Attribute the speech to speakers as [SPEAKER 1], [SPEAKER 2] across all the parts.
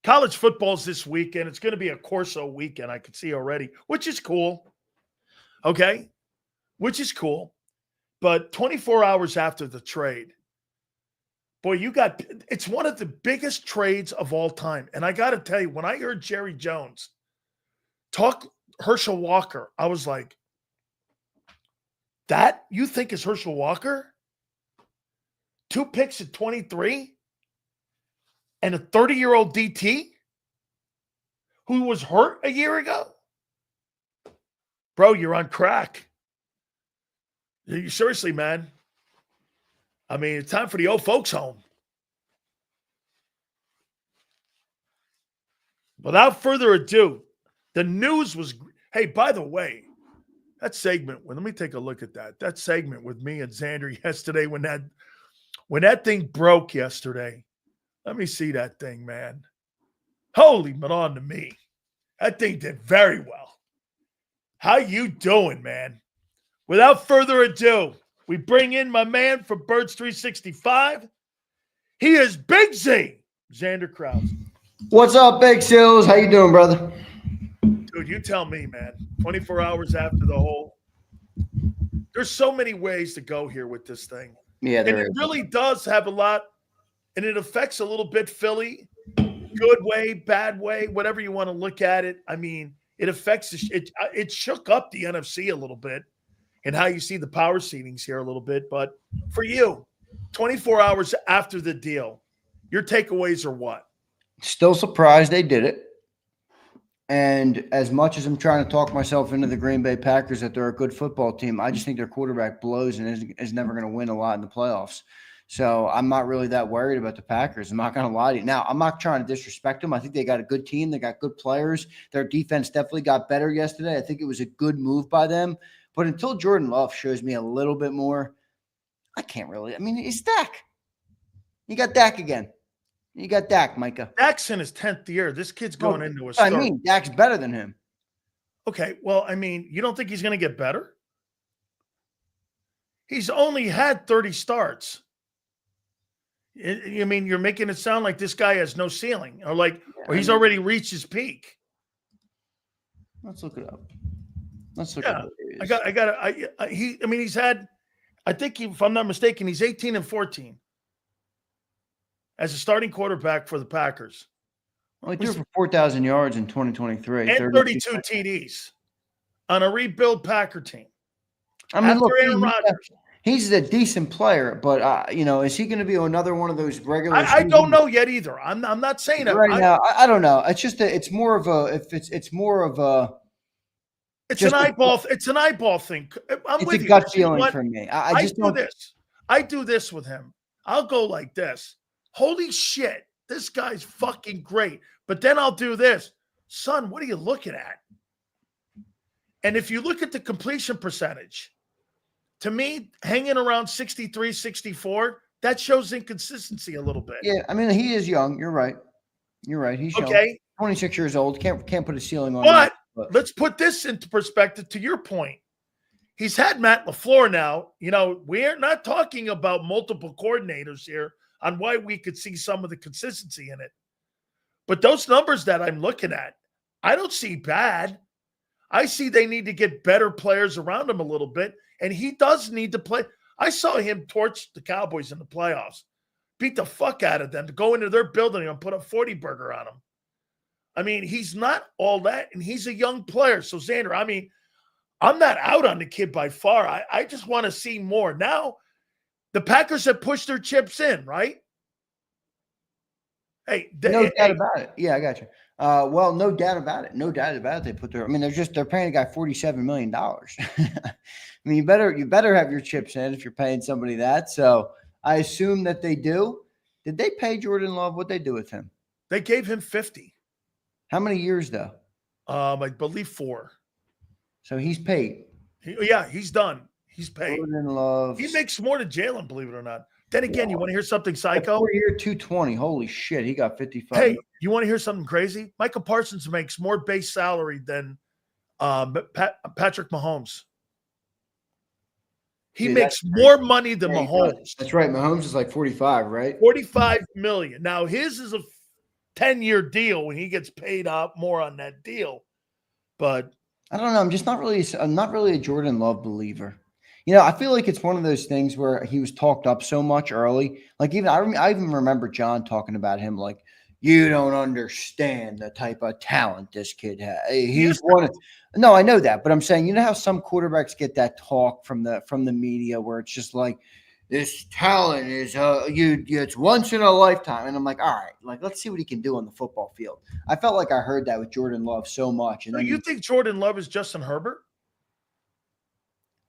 [SPEAKER 1] college football's this weekend. It's going to be a Corso weekend, I could see already, which is cool. Okay? Which is cool. But 24 hours after the trade, boy, it's one of the biggest trades of all time. And I got to tell you, when I heard Jerry Jones talk Herschel Walker, I was like, that you think is Herschel Walker? 2 picks at 23? And a 30-year-old DT who was hurt a year ago? Bro, you're on crack. Seriously, man. I mean, it's time for the old folks home. Without further ado, the news was, hey, by the way, that segment, let me take a look at that. That segment with me and Zander yesterday when that thing broke yesterday. Let me see that thing, man. Holy on to me. That thing did very well. How you doing, man? Without further ado, we bring in my man from Birds 365. He is Big Z, Zander Krause.
[SPEAKER 2] What's up, Big Sills? How you doing, brother?
[SPEAKER 1] Dude, you tell me, man. 24 hours after the whole. There's so many ways to go here with this thing.
[SPEAKER 2] Yeah,
[SPEAKER 1] and it really does have a lot, and it affects a little bit Philly. Good way, bad way, whatever you want to look at it. I mean, it affects it shook up the NFC a little bit and how you see the power seedings here a little bit. But for you, 24 hours after the deal, your takeaways are what?
[SPEAKER 2] Still surprised they did it. And as much as I'm trying to talk myself into the Green Bay Packers that they're a good football team, I just think their quarterback blows and is never going to win a lot in the playoffs. So I'm not really that worried about the Packers. I'm not going to lie to you. Now, I'm not trying to disrespect them. I think they got a good team. They got good players. Their defense definitely got better yesterday. I think it was a good move by them. But until Jordan Love shows me a little bit more, I can't really. I mean, it's Dak. You got Dak again. You got Dak, Micah.
[SPEAKER 1] Dak's in his 10th year. This kid's going into his third.
[SPEAKER 2] I mean, Dak's better than him.
[SPEAKER 1] Okay, well, I mean, you don't think he's going to get better? He's only had 30 starts. I mean, you're making it sound like this guy has no ceiling, or he's already reached his peak.
[SPEAKER 2] Let's look it up. Let's look at it.
[SPEAKER 1] He's had, I think, if I'm not mistaken, he's 18-14 as a starting quarterback for the Packers.
[SPEAKER 2] Well, he threw for 4,000 yards in 2023.
[SPEAKER 1] And 32 TDs on a rebuild Packer team.
[SPEAKER 2] I mean, look, he's a decent player, but, is he going to be another one of those regular
[SPEAKER 1] I don't know yet either. I'm not saying that.
[SPEAKER 2] Right now, I don't know. It's just it's more of a
[SPEAKER 1] It's an eyeball thing. I'm with you.
[SPEAKER 2] It's a gut feeling for me. I
[SPEAKER 1] do this with him. I'll go like this. Holy shit, this guy's fucking great. But then I'll do this. Son, what are you looking at? And if you look at the completion percentage, to me, hanging around 63, 64, that shows inconsistency a little bit.
[SPEAKER 2] Yeah, I mean, he is young. You're right. He's young.
[SPEAKER 1] Okay.
[SPEAKER 2] 26 years old. Can't put a ceiling on
[SPEAKER 1] that. But let's put this into perspective to your point. He's had Matt LaFleur now. We're not talking about multiple coordinators here on why we could see some of the consistency in it. But those numbers that I'm looking at, I don't see bad. I see they need to get better players around him a little bit, and he does need to play. I saw him torch the Cowboys in the playoffs, beat the fuck out of them, to go into their building and put a 40-burger on them. I mean, he's not all that, and he's a young player. So, Zander, I mean, I'm not out on the kid by far. I just want to see more. Now, the Packers have pushed their chips in, right? Hey,
[SPEAKER 2] no doubt about it. Yeah, I got you. Well, no doubt about it. No doubt about it. They're paying a guy $47 million. I mean, you better have your chips in if you're paying somebody that. So I assume that they do. Did they pay Jordan Love? What'd they do with him?
[SPEAKER 1] They gave him 50.
[SPEAKER 2] How many years though?
[SPEAKER 1] I believe 4.
[SPEAKER 2] So he's paid.
[SPEAKER 1] He's done. He's paid.
[SPEAKER 2] Jordan Love.
[SPEAKER 1] He makes more than Jalen, believe it or not. Then again, you want to hear something psycho?
[SPEAKER 2] 4-year, $220. Holy shit, he got 55.
[SPEAKER 1] Hey, you want to hear something crazy? Micah Parsons makes more base salary than Patrick Mahomes. He makes more money than Mahomes.
[SPEAKER 2] That's right. Mahomes is like 45, right?
[SPEAKER 1] 45 million. Now his is 10-year deal when he gets paid out more on that deal. But
[SPEAKER 2] I don't know. I'm not really a Jordan Love believer. I feel like it's one of those things where he was talked up so much early. Like I even remember John talking about him like, you don't understand the type of talent this kid has. He's one of no, I know that, but I'm saying, you know how some quarterbacks get that talk from the media where it's just like, this talent is it's once in a lifetime. And I'm like, all right, like let's see what he can do on the football field. I felt like I heard that with Jordan Love so much. And
[SPEAKER 1] so
[SPEAKER 2] then
[SPEAKER 1] you think Jordan Love is Justin Herbert?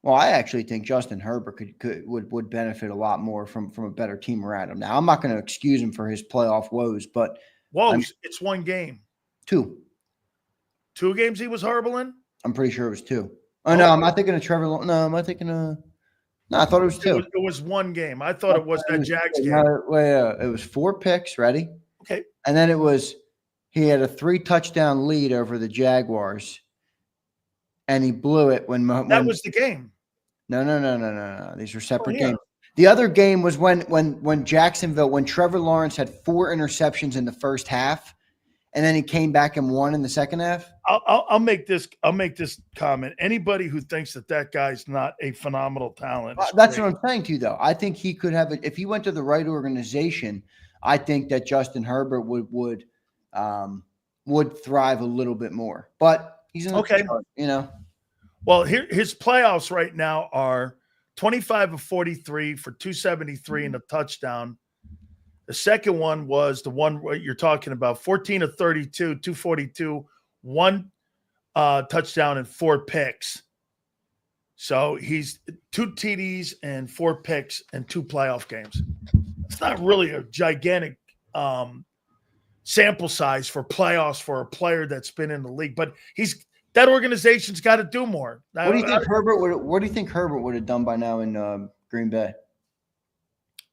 [SPEAKER 2] Well, I actually think Justin Herbert would benefit a lot more from a better team around him. Now, I'm not going to excuse him for his playoff woes, but
[SPEAKER 1] It's one game.
[SPEAKER 2] 2.
[SPEAKER 1] 2 games he was horrible in?
[SPEAKER 2] I'm pretty sure it was 2. Oh, no, I'm not thinking of Trevor. No, am I thinking of – no, I thought it was 2.
[SPEAKER 1] It was one game. I thought it was that Jags game.
[SPEAKER 2] It was 4 picks, ready?
[SPEAKER 1] Okay.
[SPEAKER 2] And then he had a 3-touchdown lead over the Jaguars, and he blew it when
[SPEAKER 1] that was the game.
[SPEAKER 2] No. These were separate games. The other game was when Jacksonville, when Trevor Lawrence had 4 interceptions in the first half, and then he came back and won in the second half.
[SPEAKER 1] I'll make this comment. Anybody who thinks that guy's not a phenomenal talent,
[SPEAKER 2] that's what I'm saying to you, though. I think he could have it if he went to the right organization. I think that Justin Herbert would thrive a little bit more. But he's in
[SPEAKER 1] okay. Well, his playoffs right now are 25 of 43 for 273 and a touchdown. The second one was the one you're talking about, 14 of 32, 242, 1 touchdown and 4 picks. So he's 2 TDs and 4 picks and 2 playoff games. It's not really a gigantic sample size for playoffs for a player that's been in the league, but that organization's got to do more.
[SPEAKER 2] What do you think Herbert would have done by now in Green Bay?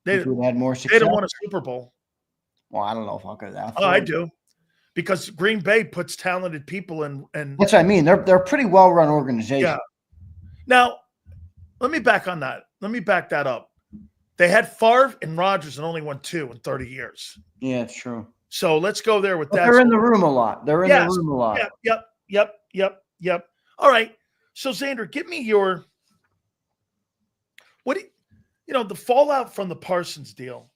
[SPEAKER 1] They
[SPEAKER 2] would have had more success.
[SPEAKER 1] They'd have won a Super Bowl.
[SPEAKER 2] Well, I don't know if I'll go that far.
[SPEAKER 1] Oh, I do, because Green Bay puts talented people in. And
[SPEAKER 2] that's what I mean. They're a pretty well run organization.
[SPEAKER 1] Yeah. Now, let me back on that. Let me back that up. They had Favre and Rodgers and only won 2 in 30 years.
[SPEAKER 2] Yeah, it's true.
[SPEAKER 1] So let's go there with that.
[SPEAKER 2] They're in the room a lot. The room a lot.
[SPEAKER 1] Yep. All right. So Zander, give me your the fallout from the Parsons deal.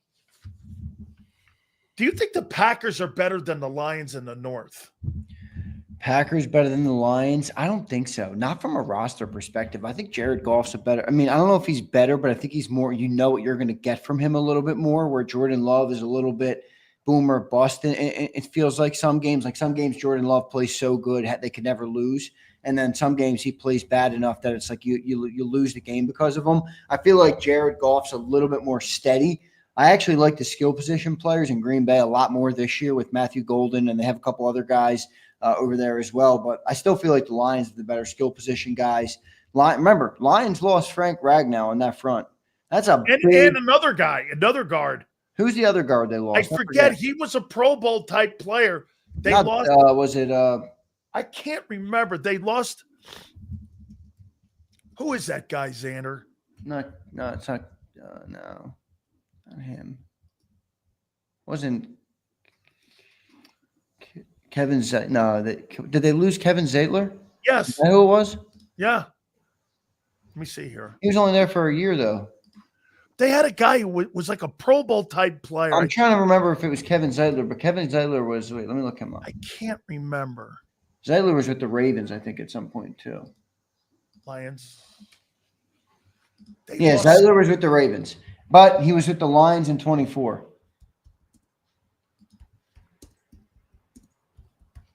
[SPEAKER 1] Do you think the Packers are better than the Lions in the North?
[SPEAKER 2] Packers better than the Lions? I don't think so. Not from a roster perspective. I think Jared Goff's a better. I mean, I don't know if he's better, but I think he's more. You know what you're going to get from him a little bit more. Where Jordan Love is a little bit boom or bust. And it feels like some games Jordan Love plays so good they could never lose. And then some games he plays bad enough that it's like you lose the game because of him. I feel like Jared Goff's a little bit more steady. I actually like the skill position players in Green Bay a lot more this year with Matthew Golden, and they have a couple other guys over there as well. But I still feel like the Lions are the better skill position guys. Remember, Lions lost Frank Ragnow on that front. That's and
[SPEAKER 1] another guard.
[SPEAKER 2] Who's the other guard they lost?
[SPEAKER 1] I forget. He was a Pro Bowl type player. They lost.
[SPEAKER 2] Was it?
[SPEAKER 1] I can't remember. They lost. Who is that guy, Zander?
[SPEAKER 2] No, it's not. No, not him. Wasn't Kevin? No, did they lose Kevin Zeitler?
[SPEAKER 1] Yes.
[SPEAKER 2] Is that who it was?
[SPEAKER 1] Yeah. Let me see here.
[SPEAKER 2] He was only there for a year, though.
[SPEAKER 1] They had a guy who was like a Pro Bowl type player.
[SPEAKER 2] I'm trying to remember if it was Kevin Zeitler, but Kevin Zeitler was. Wait, let me look him up.
[SPEAKER 1] I can't remember.
[SPEAKER 2] Zeitler was with the Ravens, I think, at some point too.
[SPEAKER 1] Lions.
[SPEAKER 2] Zeitler was with the Ravens, but he was with the Lions in 24.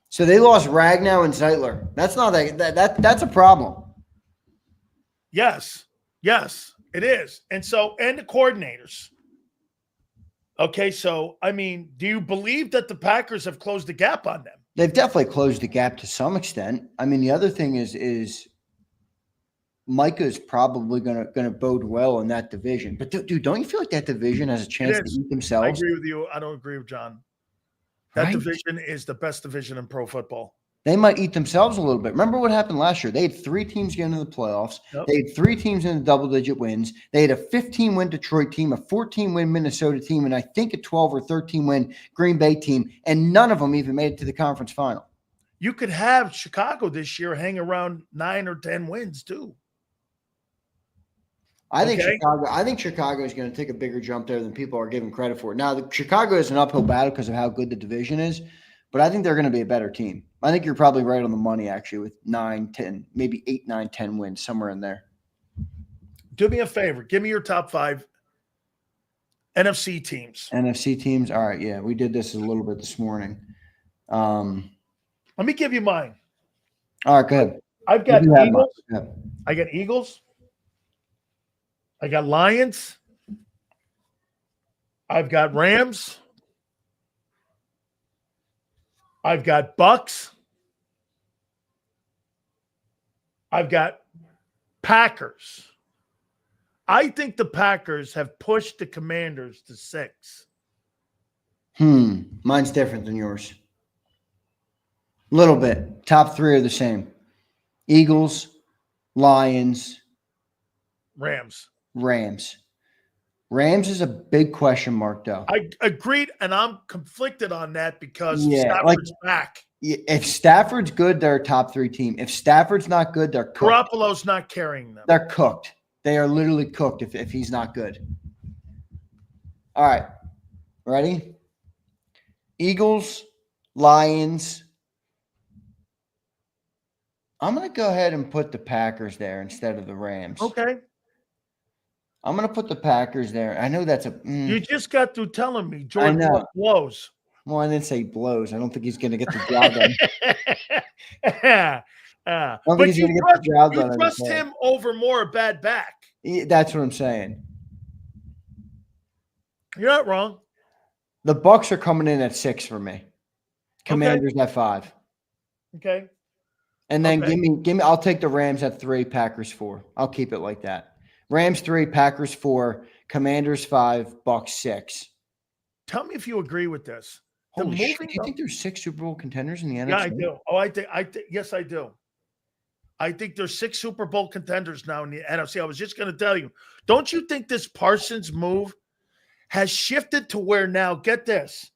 [SPEAKER 2] So they lost Ragnow and Zeitler. That's not that's a problem.
[SPEAKER 1] Yes, it is. And the coordinators. Okay, so I mean, do you believe that the Packers have closed the gap on them?
[SPEAKER 2] They've definitely closed the gap to some extent. I mean, the other thing is Micah is probably gonna bode well in that division. But dude, don't you feel like that division has a chance to eat themselves?
[SPEAKER 1] I agree with you. I don't agree with John. That division is the best division in pro football.
[SPEAKER 2] they might eat themselves a little bit. Remember what happened last year? They had 3 teams get into the playoffs.
[SPEAKER 1] Yep.
[SPEAKER 2] They had 3 teams in the double-digit wins. They had a 15-win Detroit team, a 14-win Minnesota team, and I think a 12 or 13-win Green Bay team, and none of them even made it to the conference final.
[SPEAKER 1] You could have Chicago this year hang around 9 or 10 wins too.
[SPEAKER 2] I think Chicago is going to take a bigger jump there than people are giving credit for. Now, Chicago is an uphill battle because of how good the division is, but I think they're going to be a better team. I think you're probably right on the money, actually, with 9, 10, maybe 8, 9, 10 wins, somewhere in there.
[SPEAKER 1] Do me a favor. Give me your top 5 NFC teams.
[SPEAKER 2] NFC teams? All right, yeah. We did this a little bit this morning.
[SPEAKER 1] Let me give you mine.
[SPEAKER 2] All right, go ahead.
[SPEAKER 1] I've got Eagles.
[SPEAKER 2] Yeah.
[SPEAKER 1] I got Eagles. I got Lions. I've got Rams. I've got Bucks. I've got Packers. I think the Packers have pushed the Commanders to 6.
[SPEAKER 2] Mine's different than yours. A little bit. Top 3 are the same. Eagles, Lions,
[SPEAKER 1] Rams.
[SPEAKER 2] Rams is a big question mark, though.
[SPEAKER 1] I agreed, and I'm conflicted on that because Stafford's back.
[SPEAKER 2] If Stafford's good, they're a top 3 team. If Stafford's not good, they're cooked.
[SPEAKER 1] Garoppolo's not carrying them.
[SPEAKER 2] They're cooked. They are literally cooked if he's not good. All right. Ready? Eagles, Lions. I'm going to go ahead and put the Packers there instead of the Rams.
[SPEAKER 1] Okay.
[SPEAKER 2] I'm going to put the Packers there. I know that's a
[SPEAKER 1] You just got through telling me Jordan Love blows.
[SPEAKER 2] Well, I didn't say blows. I don't think he's going to get the job done.
[SPEAKER 1] But you trust him over more a bad back.
[SPEAKER 2] That's what I'm saying.
[SPEAKER 1] You're not wrong.
[SPEAKER 2] The Bucks are coming in at 6 for me. Commanders at 5.
[SPEAKER 1] Okay.
[SPEAKER 2] And then give me. I'll take the Rams at 3, Packers 4. I'll keep it like that. Rams 3, Packers 4, Commanders 5, Bucks 6.
[SPEAKER 1] Tell me if you agree with this.
[SPEAKER 2] Holy shit! Do you think there's 6 Super Bowl contenders in the NFC?
[SPEAKER 1] Yeah, I do. Oh, I think. Yes, I do. I think there's 6 Super Bowl contenders now in the NFC. I was just going to tell you. Don't you think this Parsons move has shifted to where now? Get this,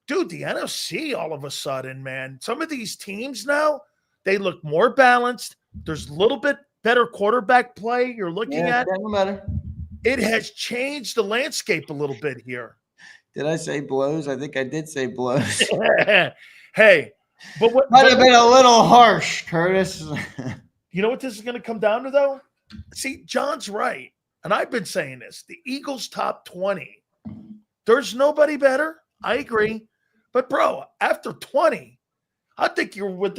[SPEAKER 1] dude. The NFC all of a sudden, man. Some of these teams now they look more balanced. There's a little bit better quarterback play. You're looking at.
[SPEAKER 2] Doesn't matter.
[SPEAKER 1] It has changed the landscape a little bit here.
[SPEAKER 2] Did I say blows? I think I did say blows.
[SPEAKER 1] Hey, but what
[SPEAKER 2] might have been a little harsh, Curtis.
[SPEAKER 1] You know what this is going to come down to, though? See, John's right, and I've been saying this. The Eagles top 20. There's nobody better. I agree, but bro, after 20, I think you're with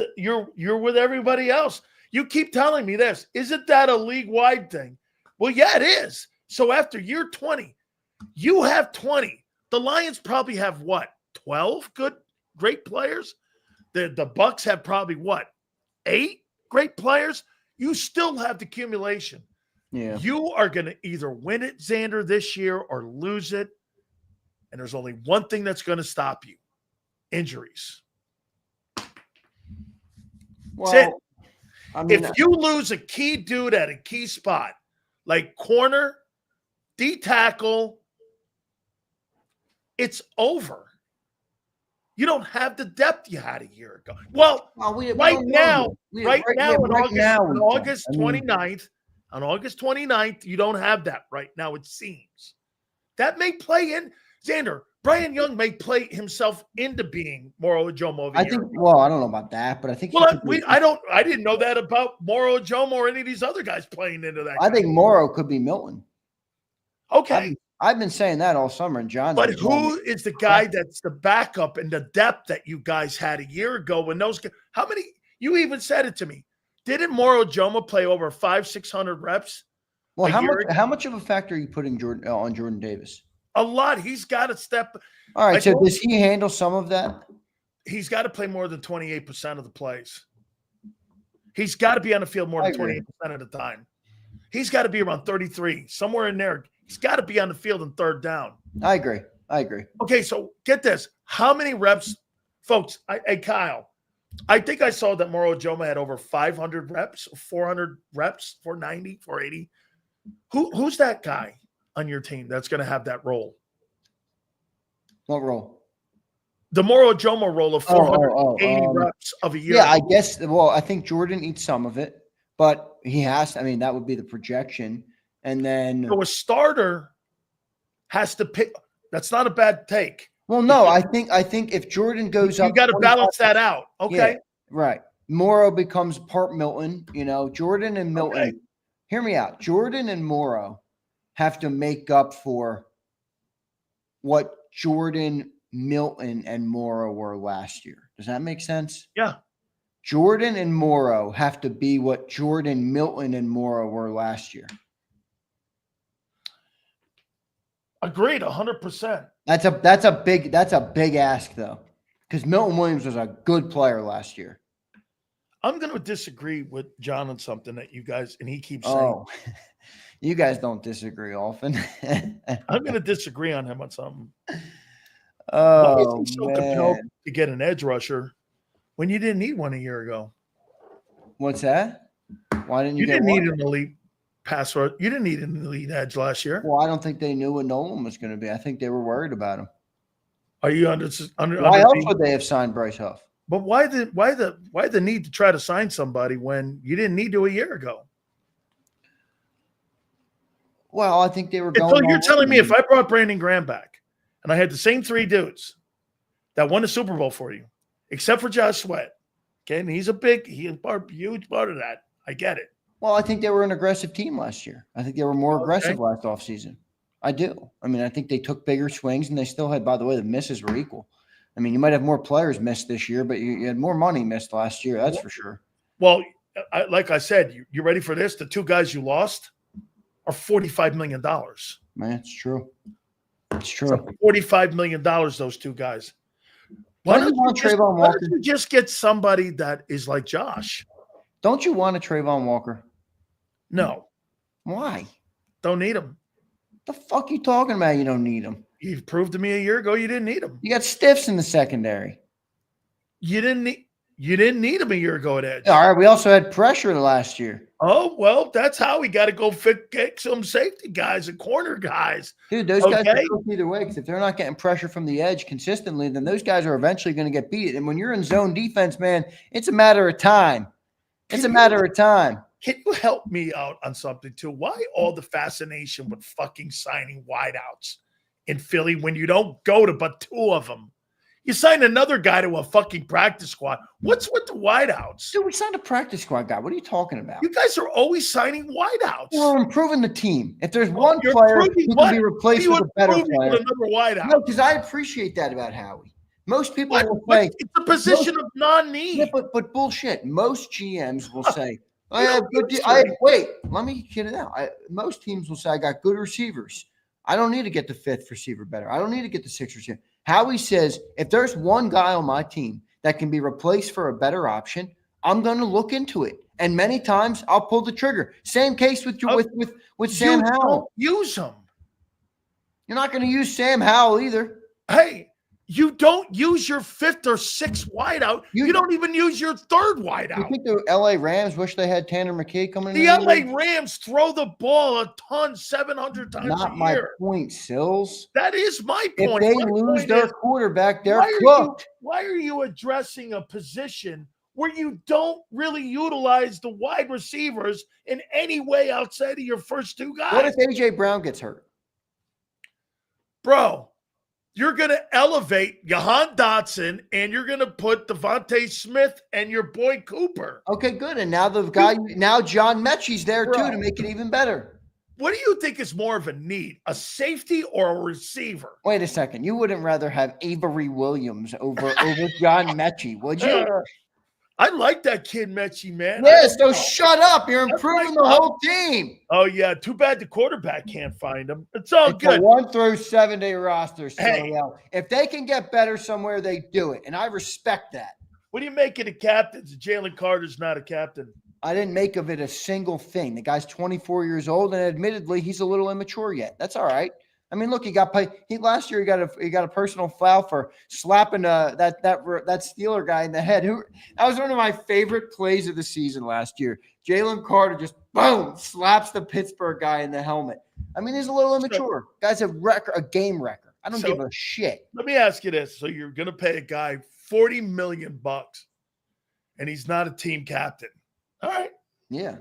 [SPEAKER 1] everybody else. You keep telling me this. Isn't that a league-wide thing? Well, yeah, it is. So after year 20, you have 20. The Lions probably have what? 12 great players? The Bucks have probably what? 8 great players? You still have the accumulation.
[SPEAKER 2] Yeah.
[SPEAKER 1] You are going to either win it, Zander, this year or lose it. And there's only one thing that's going to stop you. Injuries.
[SPEAKER 2] Well,
[SPEAKER 1] that's it.
[SPEAKER 2] I mean,
[SPEAKER 1] if you lose a key dude at a key spot, like corner, D-tackle, it's over. You don't have the depth you had a year ago. Well, right now, on August 29th, you don't have that right now, it seems. That may play in. Zander, Brian Young may play himself into being Moro Ojomo.
[SPEAKER 2] I don't know about that, but I think.
[SPEAKER 1] Well, I didn't know that about Moro Ojomo or any of these other guys playing into that.
[SPEAKER 2] I think Moro could be Milton.
[SPEAKER 1] Okay.
[SPEAKER 2] I've been saying that all summer, and John.
[SPEAKER 1] But who is the guy that's the backup and the depth that you guys had a year ago when those? How many? You even said it to me. Didn't Moro Ojomo play over 500-600 reps?
[SPEAKER 2] Well, how much of a factor are you putting on Jordan Davis?
[SPEAKER 1] A lot. He's got to step.
[SPEAKER 2] All right. So does he handle some of that?
[SPEAKER 1] He's got to play more than 28% of the plays. He's got to be on the field more than 28% of the time. He's got to be around 33, somewhere in there. He's got to be on the field in third down.
[SPEAKER 2] I agree.
[SPEAKER 1] Okay, so get this. How many reps, folks? Hey, Kyle, I think I saw that Moro Joma had over 500 reps, 400 reps, 490, 480. Who's that guy on your team that's going to have that role?
[SPEAKER 2] What role?
[SPEAKER 1] The Moro Joma role of 480 reps of a year.
[SPEAKER 2] Yeah, I guess. Well, I think Jordan eats some of it, but he has. I mean, that would be the projection. And then
[SPEAKER 1] so a starter has to pick. That's not a bad take.
[SPEAKER 2] Well, no, I think if Jordan goes up,
[SPEAKER 1] you got to balance that out. Okay,
[SPEAKER 2] yeah, right. Morrow becomes part Milton. Jordan and Milton. Okay. Hear me out. Jordan and Morrow have to make up for what Jordan, Milton, and Morrow were last year. Does that make sense?
[SPEAKER 1] Yeah.
[SPEAKER 2] Jordan and Morrow have to be what Jordan, Milton, and Morrow were last year.
[SPEAKER 1] Agreed, 100%.
[SPEAKER 2] That's a big ask though, because Milton Williams was a good player last year.
[SPEAKER 1] I'm going to disagree with John on something that you guys, and he keeps saying.
[SPEAKER 2] Oh, you guys don't disagree often.
[SPEAKER 1] I'm going to disagree on him on something.
[SPEAKER 2] Oh,
[SPEAKER 1] why is he so compelled to get an edge rusher when you didn't need one a year ago?
[SPEAKER 2] What's that? Why didn't you?
[SPEAKER 1] You didn't need an elite pass rush. You didn't need an elite edge last year.
[SPEAKER 2] Well, I don't think they knew what Nolan was going to be. I think they were worried about him.
[SPEAKER 1] Are you under?
[SPEAKER 2] Why else would they have signed Bryce Huff?
[SPEAKER 1] But why the need to try to sign somebody when you didn't need to a year ago?
[SPEAKER 2] Well, I think they were going.
[SPEAKER 1] So you're telling me if I brought Brandon Graham back and I had the same three dudes that won the Super Bowl for you, except for Josh Sweat, okay, and he's a huge part of that. I get it.
[SPEAKER 2] Well, I think they were an aggressive team last year. I think they were more aggressive last offseason. I do. I mean, I think they took bigger swings, and they still had, by the way, the misses were equal. I mean, you might have more players missed this year, but you had more money missed last year. That's for sure.
[SPEAKER 1] Well, like I said, you ready for this? The two guys you lost are $45 million.
[SPEAKER 2] Man, it's true. It's true.
[SPEAKER 1] So $45 million, those two guys.
[SPEAKER 2] Why don't you want Trayvon Walker?
[SPEAKER 1] Why don't you just get somebody that is like Josh?
[SPEAKER 2] Don't you want a Trayvon Walker?
[SPEAKER 1] No.
[SPEAKER 2] Why?
[SPEAKER 1] Don't need him.
[SPEAKER 2] The fuck you talking about? You don't need him.
[SPEAKER 1] You proved to me a year ago you didn't need him.
[SPEAKER 2] You got stiffs in the secondary.
[SPEAKER 1] You didn't need him a year ago at edge.
[SPEAKER 2] All right. We also had pressure last year.
[SPEAKER 1] Oh, well, that's how we got to go get some safety guys and corner guys.
[SPEAKER 2] Dude, those guys are cooked either way, because if they're not getting pressure from the edge consistently, then those guys are eventually going to get beat. And when you're in zone defense, man, it's a matter of time. It's a matter of time.
[SPEAKER 1] Can you help me out on something, too? Why all the fascination with fucking signing wideouts in Philly when you don't go to but two of them? You signed another guy to a fucking practice squad. What's with the wideouts?
[SPEAKER 2] Dude, we signed a practice squad guy. What are you talking about?
[SPEAKER 1] You guys are always signing wideouts.
[SPEAKER 2] We're improving the team. If there's one player who can be replaced with a better player.
[SPEAKER 1] With another wideout.
[SPEAKER 2] No, because I appreciate that about Howie. Most people will say
[SPEAKER 1] it's a position of non-need.
[SPEAKER 2] Yeah, but bullshit. Most GMs will say, wait, let me get it out. Most teams will say, I got good receivers. I don't need to get the fifth receiver better. I don't need to get the sixth receiver. Howie says, if there's one guy on my team that can be replaced for a better option, I'm going to look into it. And many times I'll pull the trigger. Same case with Sam Howell.
[SPEAKER 1] Don't use him.
[SPEAKER 2] You're not going to use Sam Howell either.
[SPEAKER 1] Hey, you don't use your fifth or sixth wideout. You don't even use your third wideout.
[SPEAKER 2] You think the LA Rams wish they had Tanner McKay coming in?
[SPEAKER 1] The LA Rams throw the ball a ton, 700 times
[SPEAKER 2] Not
[SPEAKER 1] a year.
[SPEAKER 2] my point, Sills.
[SPEAKER 1] That is my point.
[SPEAKER 2] If they lose their quarterback, they're cooked.
[SPEAKER 1] Why are you addressing a position where you don't really utilize the wide receivers in any way outside of your first two guys?
[SPEAKER 2] What if A.J. Brown gets hurt?
[SPEAKER 1] Bro, you're going to elevate Jahan Dotson and you're going to put Devontae Smith and your boy Cooper.
[SPEAKER 2] Okay, good. And now now John Mechie's there too to make it even better.
[SPEAKER 1] What do you think is more of a need, a safety or a receiver?
[SPEAKER 2] Wait a second. You wouldn't rather have Avery Williams over John Mechie, would you?
[SPEAKER 1] I like that kid, Mechie, man.
[SPEAKER 2] Yes, so shut up. You're improving the whole team.
[SPEAKER 1] Oh, yeah. Too bad the quarterback can't find him. It's all good.
[SPEAKER 2] A 1 through 7 day roster. So if they can get better somewhere, they do it. And I respect that.
[SPEAKER 1] What do you make of the captains? Jalen Carter's not a captain.
[SPEAKER 2] I didn't make of it a single thing. The guy's 24 years old, and admittedly, he's a little immature yet. That's all right. I mean, look, he got paid. Last year he got a personal foul for slapping that Steeler guy in the head. That was one of my favorite plays of the season last year. Jalen Carter just boom slaps the Pittsburgh guy in the helmet. I mean, he's a little immature. Guy's a game wrecker. I don't give a shit.
[SPEAKER 1] Let me ask you this: so you're going to pay a guy $40 million, and he's not a team captain? All right.
[SPEAKER 2] Yeah.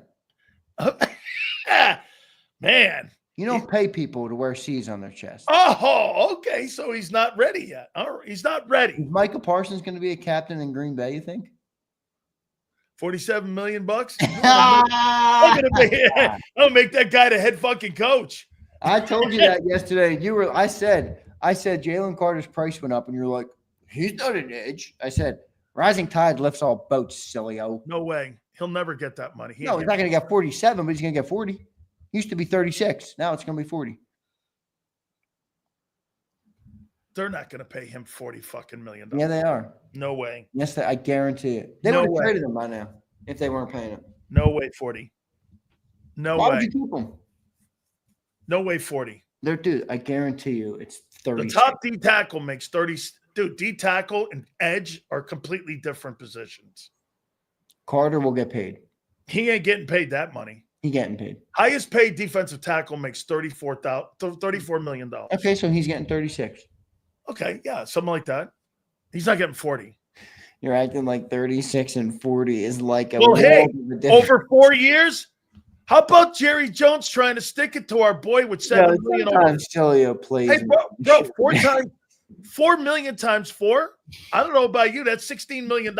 [SPEAKER 1] Man.
[SPEAKER 2] You don't pay people to wear C's on their chest.
[SPEAKER 1] Oh, okay. So he's not ready yet. All right. He's not ready.
[SPEAKER 2] Is Micah Parsons going to be a captain in Green Bay, you think?
[SPEAKER 1] $47 million? I'll make that guy the head fucking coach.
[SPEAKER 2] I told you that yesterday. I said Jalen Carter's price went up, and you're like, he's not an edge. I said, rising tide lifts all boats, Sileo.
[SPEAKER 1] No way. He'll never get that money.
[SPEAKER 2] He's not going to get 47, but he's going to get 40. Used to be 36. Now it's going to be 40.
[SPEAKER 1] They're not going to pay him $40 fucking million.
[SPEAKER 2] Yeah, they are.
[SPEAKER 1] No way.
[SPEAKER 2] Yes, I guarantee it. They would have traded him by now if they weren't paying him.
[SPEAKER 1] No way, 40. No way.
[SPEAKER 2] Why would you keep him?
[SPEAKER 1] No way, 40.
[SPEAKER 2] Dude, I guarantee you it's 30.
[SPEAKER 1] The top D tackle makes 30. Dude, D tackle and edge are completely different positions.
[SPEAKER 2] Carter will get paid.
[SPEAKER 1] He ain't getting paid that money.
[SPEAKER 2] He's getting paid.
[SPEAKER 1] Highest paid defensive tackle makes $34 million.
[SPEAKER 2] Okay, so he's getting 36.
[SPEAKER 1] Okay, yeah, something like that. He's not getting 40.
[SPEAKER 2] You're acting like 36 and 40 is like a
[SPEAKER 1] over 4 years. How about Jerry Jones trying to stick it to our boy with $7 million?
[SPEAKER 2] Sileo plays.
[SPEAKER 1] Hey, bro, 4 million times 4. I don't know about you. That's $16 million.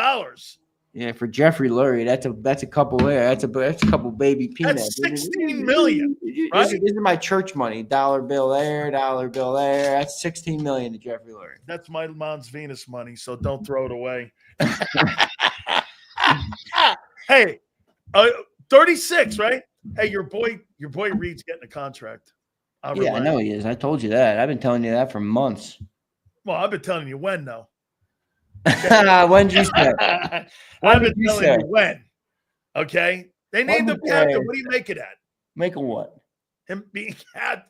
[SPEAKER 2] Yeah, for Jeffrey Lurie, that's a couple there. That's a couple baby peanuts.
[SPEAKER 1] That's $16 million. Right?
[SPEAKER 2] This is my church money. $1 bill there, $1 bill there. That's $16 million to Jeffrey Lurie.
[SPEAKER 1] That's my mom's Venus money, so don't throw it away. Hey, 36, right? Hey, your boy Reed's getting a contract.
[SPEAKER 2] I know he is. I told you that. I've been telling you that for months.
[SPEAKER 1] Well, I've been telling you when, though.
[SPEAKER 2] When'd you say?
[SPEAKER 1] I've been telling you when. Okay? They named him captain. What do you make it at?
[SPEAKER 2] Make him what?
[SPEAKER 1] Him being captain.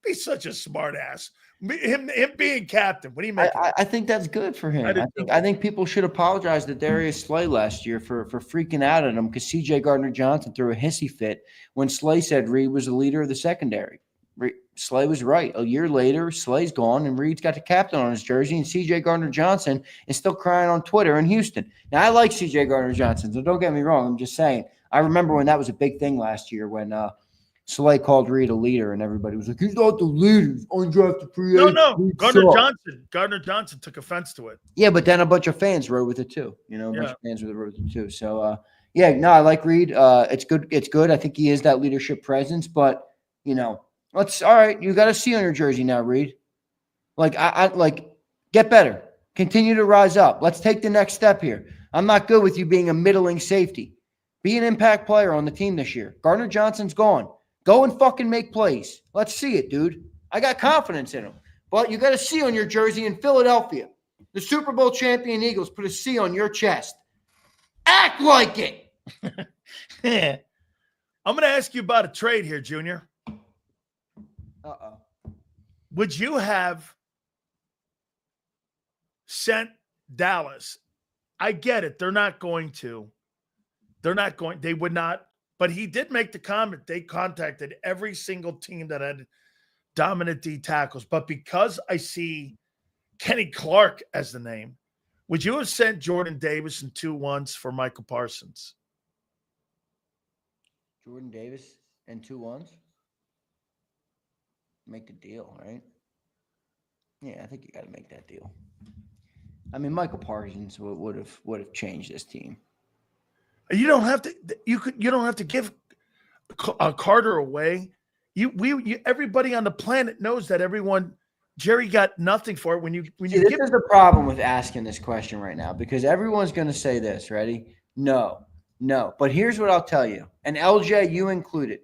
[SPEAKER 1] Be such a smart ass. Him being captain. What do you make?
[SPEAKER 2] I think that's good for him. I think people should apologize to Darius Slay last year for freaking out at him because C.J. Gardner-Johnson threw a hissy fit when Slay said Reed was the leader of the secondary. Slay was right. A year later, Slay's gone, and Reed's got the captain on his jersey, and C.J. Gardner-Johnson is still crying on Twitter in Houston. Now, I like C.J. Gardner-Johnson, so don't get me wrong. I'm just saying. I remember when that was a big thing last year when Slay called Reed a leader, and everybody was like, he's not the leader. He's undrafted free agent.
[SPEAKER 1] No. Gardner-Johnson took offense to it.
[SPEAKER 2] Yeah, but then a bunch of fans rode with it too. A bunch of fans rode with it too. So, I like Reed. It's good. It's good. I think he is that leadership presence, but, all right. You got a C on your jersey now, Reed. Get better. Continue to rise up. Let's take the next step here. I'm not good with you being a middling safety. Be an impact player on the team this year. Gardner-Johnson's gone. Go and fucking make plays. Let's see it, dude. I got confidence in him. But you got a C on your jersey in Philadelphia. The Super Bowl champion Eagles put a C on your chest. Act like it.
[SPEAKER 1] I'm going to ask you about a trade here, Junior.
[SPEAKER 2] Uh-oh.
[SPEAKER 1] Would you have sent Dallas? I get it. They're not going to. They would not. But he did make the comment. They contacted every single team that had dominant D tackles. But because I see Kenny Clark as the name, would you have sent Jordan Davis and 2 1s for Micah Parsons?
[SPEAKER 2] Jordan Davis and 2 1s? Make the deal, right? Yeah, I think you got to make that deal. I mean, Michael Parsons would have changed this team.
[SPEAKER 1] You don't have to. You don't have to give Carter away. Everybody on the planet knows that. Jerry got nothing for it. This
[SPEAKER 2] is the problem with asking this question right now because everyone's going to say this. Ready? No. But here's what I'll tell you, and LJ, you included.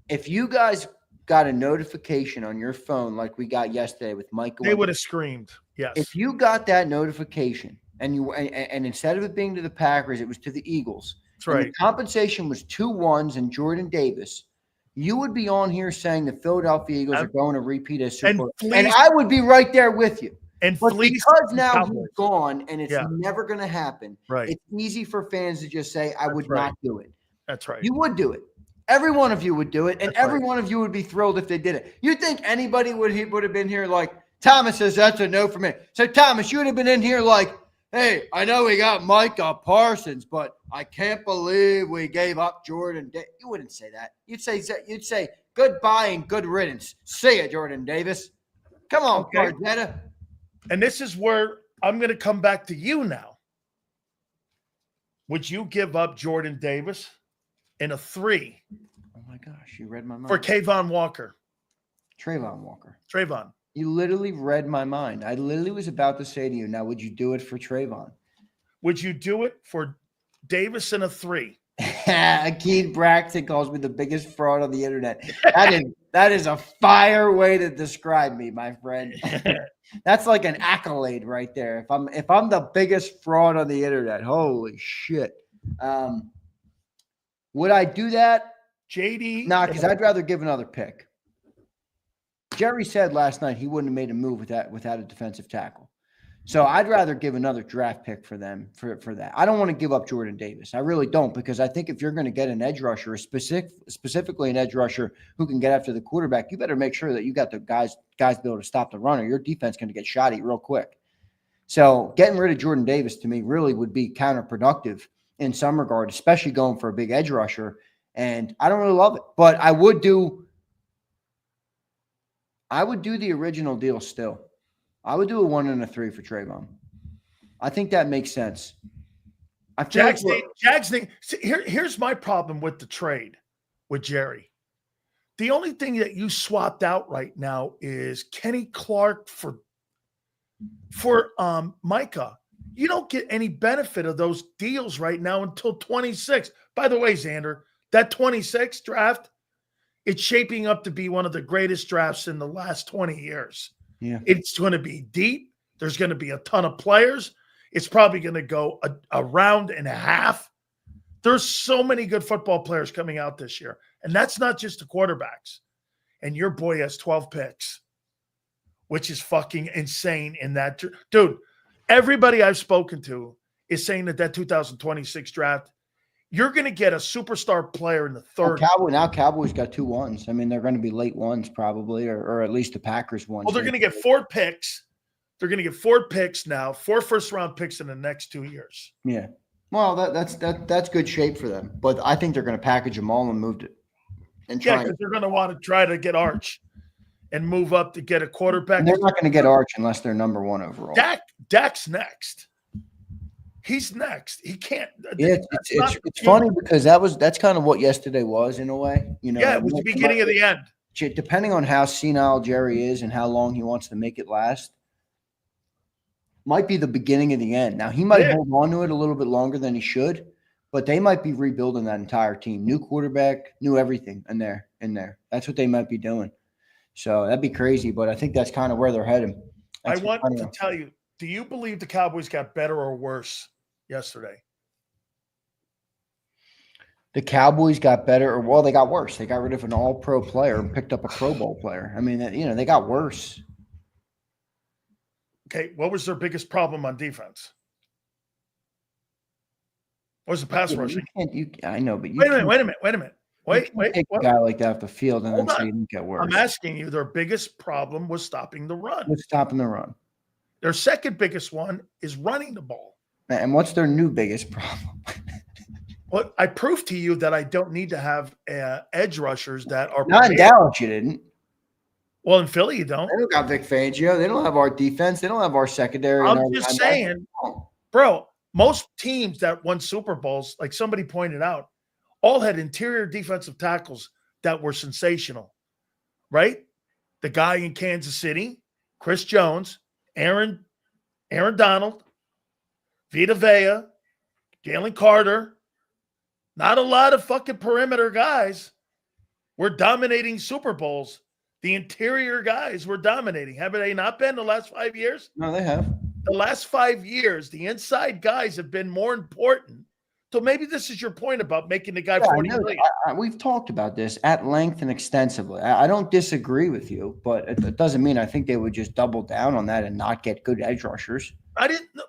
[SPEAKER 2] If you guys got a notification on your phone like we got yesterday with Micah,
[SPEAKER 1] they would have screamed. Yes.
[SPEAKER 2] If you got that notification and instead of it being to the Packers, it was to the Eagles.
[SPEAKER 1] That's right.
[SPEAKER 2] The compensation was 2 1s and Jordan Davis. you would be on here saying the Philadelphia Eagles are going to repeat as Super Bowl. And
[SPEAKER 1] fleece-
[SPEAKER 2] I would be right there with you.
[SPEAKER 1] And
[SPEAKER 2] But
[SPEAKER 1] fleece
[SPEAKER 2] because
[SPEAKER 1] the
[SPEAKER 2] now
[SPEAKER 1] Cowboys.
[SPEAKER 2] he's gone and it's
[SPEAKER 1] Yeah.
[SPEAKER 2] never going to happen,
[SPEAKER 1] Right.
[SPEAKER 2] it's easy for fans to just say, I would
[SPEAKER 1] right.
[SPEAKER 2] not do it.
[SPEAKER 1] That's right.
[SPEAKER 2] You would do it. Every one of you would do it, and
[SPEAKER 1] That's
[SPEAKER 2] every
[SPEAKER 1] right.
[SPEAKER 2] one of you would be thrilled if they did it. You think anybody would have been here like, Thomas says that's a no for me. So, Thomas, you would have been in here like, hey, I know we got Micah Parsons, but I can't believe we gave up Jordan. You wouldn't say that. You'd say goodbye and good riddance. See ya, Jordan Davis. Come on,
[SPEAKER 1] Okay.
[SPEAKER 2] Cardetta.
[SPEAKER 1] And this is where I'm going to come back to you now. Would you give up Jordan Davis in a 3?
[SPEAKER 2] Oh, my gosh. You read my mind.
[SPEAKER 1] For Kayvon Walker?
[SPEAKER 2] Trayvon Walker.
[SPEAKER 1] Trayvon.
[SPEAKER 2] You literally read my mind. I literally was about to say to you, now, would you do it for Trayvon?
[SPEAKER 1] Would you do it for Davis in a 3?
[SPEAKER 2] Akeem Braxton calls me the biggest fraud on the internet. That is a fire way to describe me, my friend. That's like an accolade right there. If I'm the biggest fraud on the internet, holy shit. Would I do that?
[SPEAKER 1] JD?
[SPEAKER 2] Nah, because I'd rather give another pick. Jerry said last night he wouldn't have made a move without a defensive tackle. So I'd rather give another draft pick for them for that. I don't want to give up Jordan Davis. I really don't, because I think if you're going to get an edge rusher, specifically an edge rusher who can get after the quarterback, you better make sure that you got the guys to be able to stop the runner. Your defense is going to get shoddy real quick. So getting rid of Jordan Davis to me really would be counterproductive in some regard, especially going for a big edge rusher. And I don't really love it, but I would do the original deal still. I would do a 1 and a 3 for Trayvon. I think that makes sense. I feel
[SPEAKER 1] here's my problem with the trade with Jerry. The only thing that you swapped out right now is Kenny Clark for Micah. You don't get any benefit of those deals right now until 26. By the way, Zander, that 26 draft, it's shaping up to be one of the greatest drafts in the last 20 years.
[SPEAKER 2] Yeah.
[SPEAKER 1] It's going to be deep. There's going to be a ton of players. It's probably going to go a round and a half. There's so many good football players coming out this year. And that's not just the quarterbacks. And your boy has 12 picks, which is fucking insane in that. Dude, everybody I've spoken to is saying that 2026 draft, you're going to get a superstar player in the third.
[SPEAKER 2] Cowboys got 2 ones. I mean, they're going to be late ones probably, or at least the Packers ones.
[SPEAKER 1] Well, they're going to get 4 picks. They're going to get 4 picks now, 4 first-round picks in the next 2 years.
[SPEAKER 2] Yeah. Well, that's good shape for them. But I think they're going to package them all and move it.
[SPEAKER 1] Yeah, because they're going to want to try to get Arch and move up to get a quarterback.
[SPEAKER 2] And they're not going to get Arch unless they're number 1 overall.
[SPEAKER 1] Dak's next. He's next. He can't.
[SPEAKER 2] Yeah, it's funny because that's kind of what yesterday was in a way. You know,
[SPEAKER 1] yeah, it was the beginning of the end.
[SPEAKER 2] Depending on how senile Jerry is and how long he wants to make it last, might be the beginning of the end. Now he might hold on to it a little bit longer than he should, but they might be rebuilding that entire team. New quarterback, new everything in there. That's what they might be doing. So that'd be crazy, but I think that's kind of where they're heading.
[SPEAKER 1] I want to tell you, do you believe the Cowboys got better or worse yesterday?
[SPEAKER 2] The Cowboys got better, or they got worse. They got rid of an all-pro player and picked up a Pro Bowl player. I mean, they got worse.
[SPEAKER 1] Okay, what was their biggest problem on defense? What was the pass rushing?
[SPEAKER 2] I know, but
[SPEAKER 1] wait a minute. Wait.
[SPEAKER 2] Take a guy like that off the field and then say he didn't get worse.
[SPEAKER 1] I'm asking you, their biggest problem was stopping the run.
[SPEAKER 2] What's stopping the run?
[SPEAKER 1] Their second biggest one is running the ball.
[SPEAKER 2] And what's their new biggest problem?
[SPEAKER 1] Well, I proved to you that I don't need to have edge rushers that are
[SPEAKER 2] not in Dallas. You didn't.
[SPEAKER 1] Well, in Philly, you don't.
[SPEAKER 2] They don't got Vic Fangio. They don't have our defense. They don't have our secondary.
[SPEAKER 1] I'm just saying, bro. Most teams that won Super Bowls, like somebody pointed out, all had interior defensive tackles that were sensational, right? The guy in Kansas City, Chris Jones, Aaron Donald, Vita Vea, Jalen Carter. Not a lot of fucking perimeter guys were dominating Super Bowls. The interior guys were dominating. Have they not been the last 5 years?
[SPEAKER 2] No, they have.
[SPEAKER 1] The last 5 years, the inside guys have been more important So maybe this is your point about making the guy
[SPEAKER 2] Yeah, I
[SPEAKER 1] 40
[SPEAKER 2] know.
[SPEAKER 1] million.
[SPEAKER 2] We've talked about this at length and extensively. I don't disagree with you, but it doesn't mean I think they would just double down on that and not get good edge rushers.
[SPEAKER 1] I didn't know.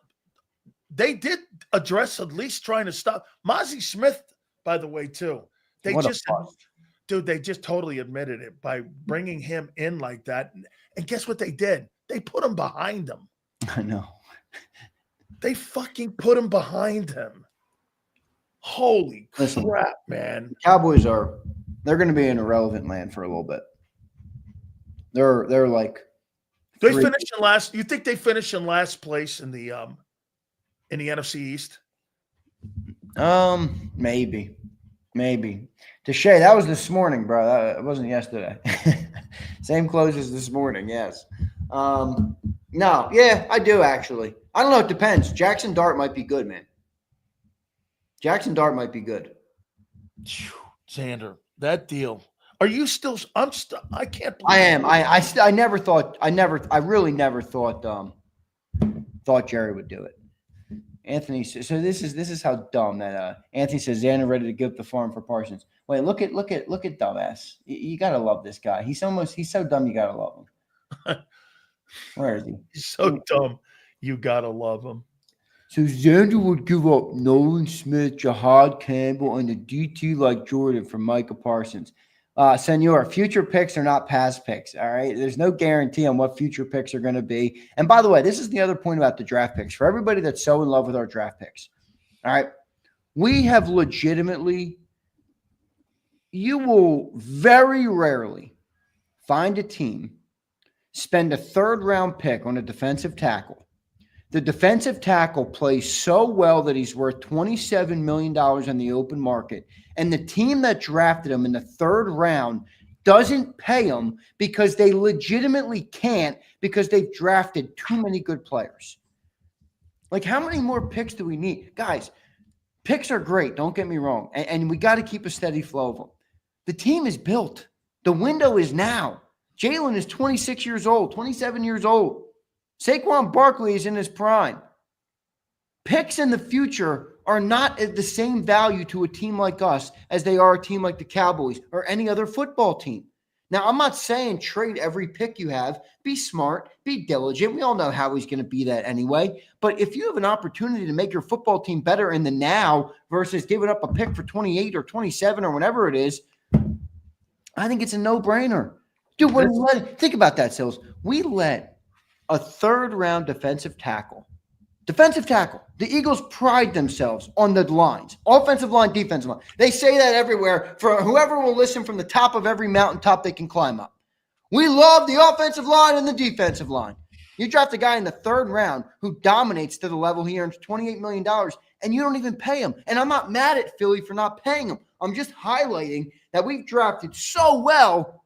[SPEAKER 1] They did address at least trying to stop Mozzie Smith, by the way, too. They
[SPEAKER 2] What a
[SPEAKER 1] just,
[SPEAKER 2] bust.
[SPEAKER 1] dude, they just totally admitted it by bringing him in like that. And guess what they did? They put him behind him.
[SPEAKER 2] I know.
[SPEAKER 1] They fucking put him behind him. Holy crap, man.
[SPEAKER 2] The Cowboys they're going to be in irrelevant land for a little bit. They're like
[SPEAKER 1] They finished in last. You think they finished in last place in the NFC East?
[SPEAKER 2] Maybe. Deshae, that was this morning, bro. It wasn't yesterday. Same close as this morning, yes. No, yeah, I do actually. I don't know. It depends. Jackson Dart might be good, man. Jackson Dart might be good.
[SPEAKER 1] Xander, that deal. Are you still? I can't believe
[SPEAKER 2] I am. I never thought. I really never thought. Thought Jerry would do it. Anthony. So this is how dumb that. Anthony says Xander ready to give up the farm for Parsons. Wait, look at dumbass. You gotta love this guy. He's so dumb. You gotta love him. Where is he?
[SPEAKER 1] He's so dumb. You gotta love him.
[SPEAKER 2] So Xander would give up Nolan Smith, Jahad Campbell, and the DT like Jordan for Micah Parsons. Senor, future picks are not past picks, all right? There's no guarantee on what future picks are going to be. And by the way, this is the other point about the draft picks. For everybody that's so in love with our draft picks, all right, we have legitimately – you will very rarely find a team spend a third-round pick on a defensive tackle. The defensive tackle plays so well that he's worth $27 million in the open market. And the team that drafted him in the third round doesn't pay him because they legitimately can't because they've drafted too many good players. Like, how many more picks do we need? Guys, picks are great. Don't get me wrong. And we got to keep a steady flow of them. The team is built. The window is now. Jalen is 26 years old, 27 years old. Saquon Barkley is in his prime. Picks in the future are not at the same value to a team like us as they are a team like the Cowboys or any other football team. Now, I'm not saying trade every pick you have. Be smart, be diligent. We all know how he's going to be that anyway. But if you have an opportunity to make your football team better in the now versus giving up a pick for 28 or 27 or whatever it is, I think it's a no-brainer. Dude, think about that, Sills. We let a third-round defensive tackle. The Eagles pride themselves on the lines. Offensive line, defensive line. They say that everywhere for whoever will listen from the top of every mountaintop they can climb up. We love the offensive line and the defensive line. You draft a guy in the third round who dominates to the level he earns $28 million, and you don't even pay him. And I'm not mad at Philly for not paying him. I'm just highlighting that we've drafted so well,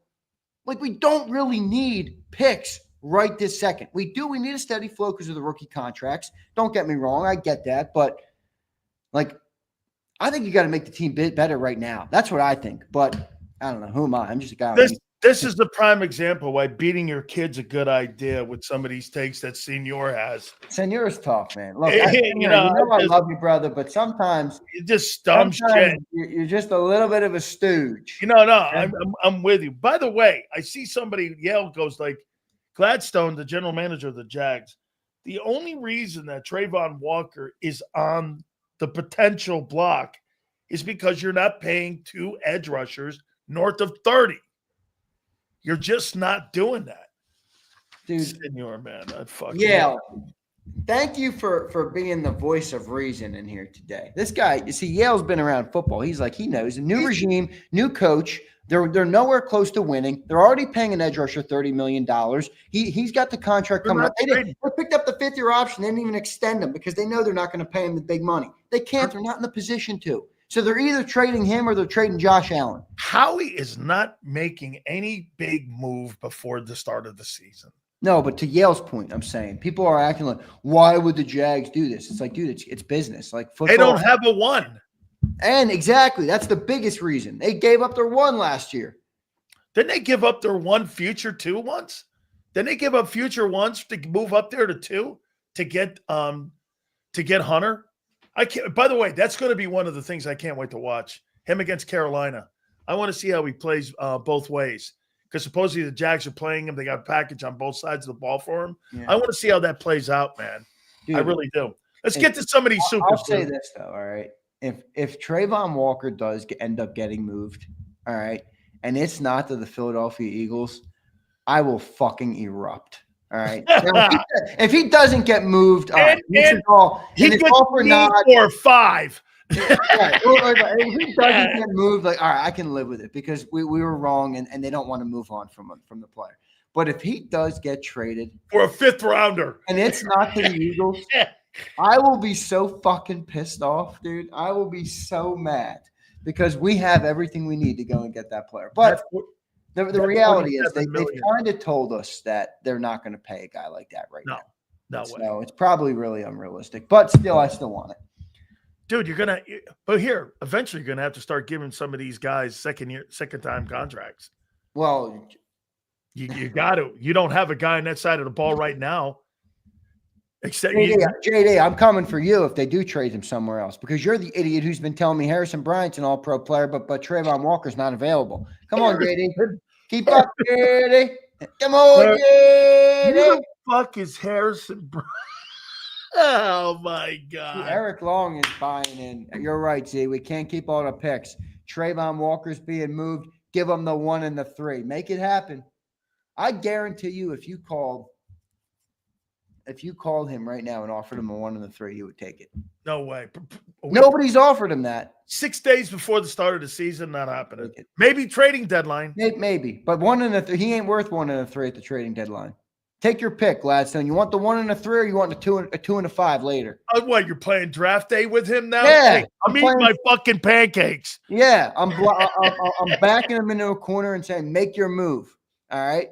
[SPEAKER 2] like we don't really need picks right this second. We need a steady flow because of the rookie contracts. Don't get me wrong. I get that. But, like, I think you got to make the team better right now. That's what I think. But I don't know. Who am I? I'm just a guy.
[SPEAKER 1] This is the prime example why beating your kid's a good idea with some of these takes that Senor has.
[SPEAKER 2] Senor is tough, man. Look,
[SPEAKER 1] I
[SPEAKER 2] love you, brother, but sometimes
[SPEAKER 1] you just dumb shit.
[SPEAKER 2] You're just a little bit of a stooge.
[SPEAKER 1] No, I'm with you. By the way, I see somebody Yale goes like Gladstone, the general manager of the Jags. The only reason that Trayvon Walker is on the potential block is because you're not paying two edge rushers north of 30. You're just not doing that.
[SPEAKER 2] Dude,
[SPEAKER 1] Senor, man.
[SPEAKER 2] Yeah. Thank you for being the voice of reason in here today. This guy, you see, Yale's been around football. He's like, he knows. A new regime, new coach. They're nowhere close to winning. They're already paying an edge rusher $30 million. He's got the contract coming up. They picked up the fifth-year option. They didn't even extend him because they know they're not going to pay him the big money. They can't. They're not in the position to. So they're either trading him or they're trading Josh Allen.
[SPEAKER 1] Howie is not making any big move before the start of the season.
[SPEAKER 2] No, but to Yale's point, I'm saying people are acting like, why would the Jags do this? It's like, dude, it's business. Like football.
[SPEAKER 1] They don't have a one.
[SPEAKER 2] And exactly, that's the biggest reason. They gave up their one last year.
[SPEAKER 1] Didn't they give up their one future two once? Didn't they give up future ones to move up there to two to get Hunter? I can't. By the way, that's going to be one of the things I can't wait to watch. Him against Carolina. I want to see how he plays both ways because supposedly the Jags are playing him. They got a package on both sides of the ball for him. Yeah. I want to see how that plays out, man. Dude, I really do. Let's get to some of these supers.
[SPEAKER 2] I'll say this though, all right. If Trayvon Walker does end up getting moved, all right, and it's not to the Philadelphia Eagles, I will fucking erupt. All right. Now, if he doesn't get moved,
[SPEAKER 1] he gets moved for 5.
[SPEAKER 2] Right. If he doesn't get moved, like, all right, I can live with it because we were wrong and they don't want to move on from the player. But if he does get traded
[SPEAKER 1] for a 5th rounder
[SPEAKER 2] and it's not to the Eagles, I will be so fucking pissed off, dude. I will be so mad because we have everything we need to go and get that player. But the reality is they've kind of told us that they're not going to pay a guy like that now.
[SPEAKER 1] No way.
[SPEAKER 2] So it's probably really unrealistic. But still, I still want it.
[SPEAKER 1] Dude, eventually you're going to have to start giving some of these guys second-time contracts.
[SPEAKER 2] Well,
[SPEAKER 1] you got to. You don't have a guy on that side of the ball right now. Except
[SPEAKER 2] JD, I'm coming for you if they do trade him somewhere else because you're the idiot who's been telling me Harrison Bryant's an all-pro player, but Trayvon Walker's not available. Come on, JD. Keep up, JD. Come on, JD.
[SPEAKER 1] Who the fuck is Harrison Bryant? Oh, my God.
[SPEAKER 2] See, Eric Long is buying in. You're right, Z. We can't keep all the picks. Trayvon Walker's being moved. Give him the 1 and the 3. Make it happen. I guarantee you if you called him right now and offered him a 1 and a 3, he would take it.
[SPEAKER 1] No way.
[SPEAKER 2] Nobody's offered him that.
[SPEAKER 1] 6 days before the start of the season, not happening. Maybe trading deadline.
[SPEAKER 2] Maybe. But 1 and a 3, he ain't worth 1 and a 3 at the trading deadline. Take your pick, Gladstone. You want the 1 and a 3 or you want a 2 and a 5 later?
[SPEAKER 1] What, you're playing draft day with him now?
[SPEAKER 2] Yeah.
[SPEAKER 1] Hey, I'm eating my fucking pancakes.
[SPEAKER 2] Yeah. I'm backing him into a corner and saying, make your move. All right?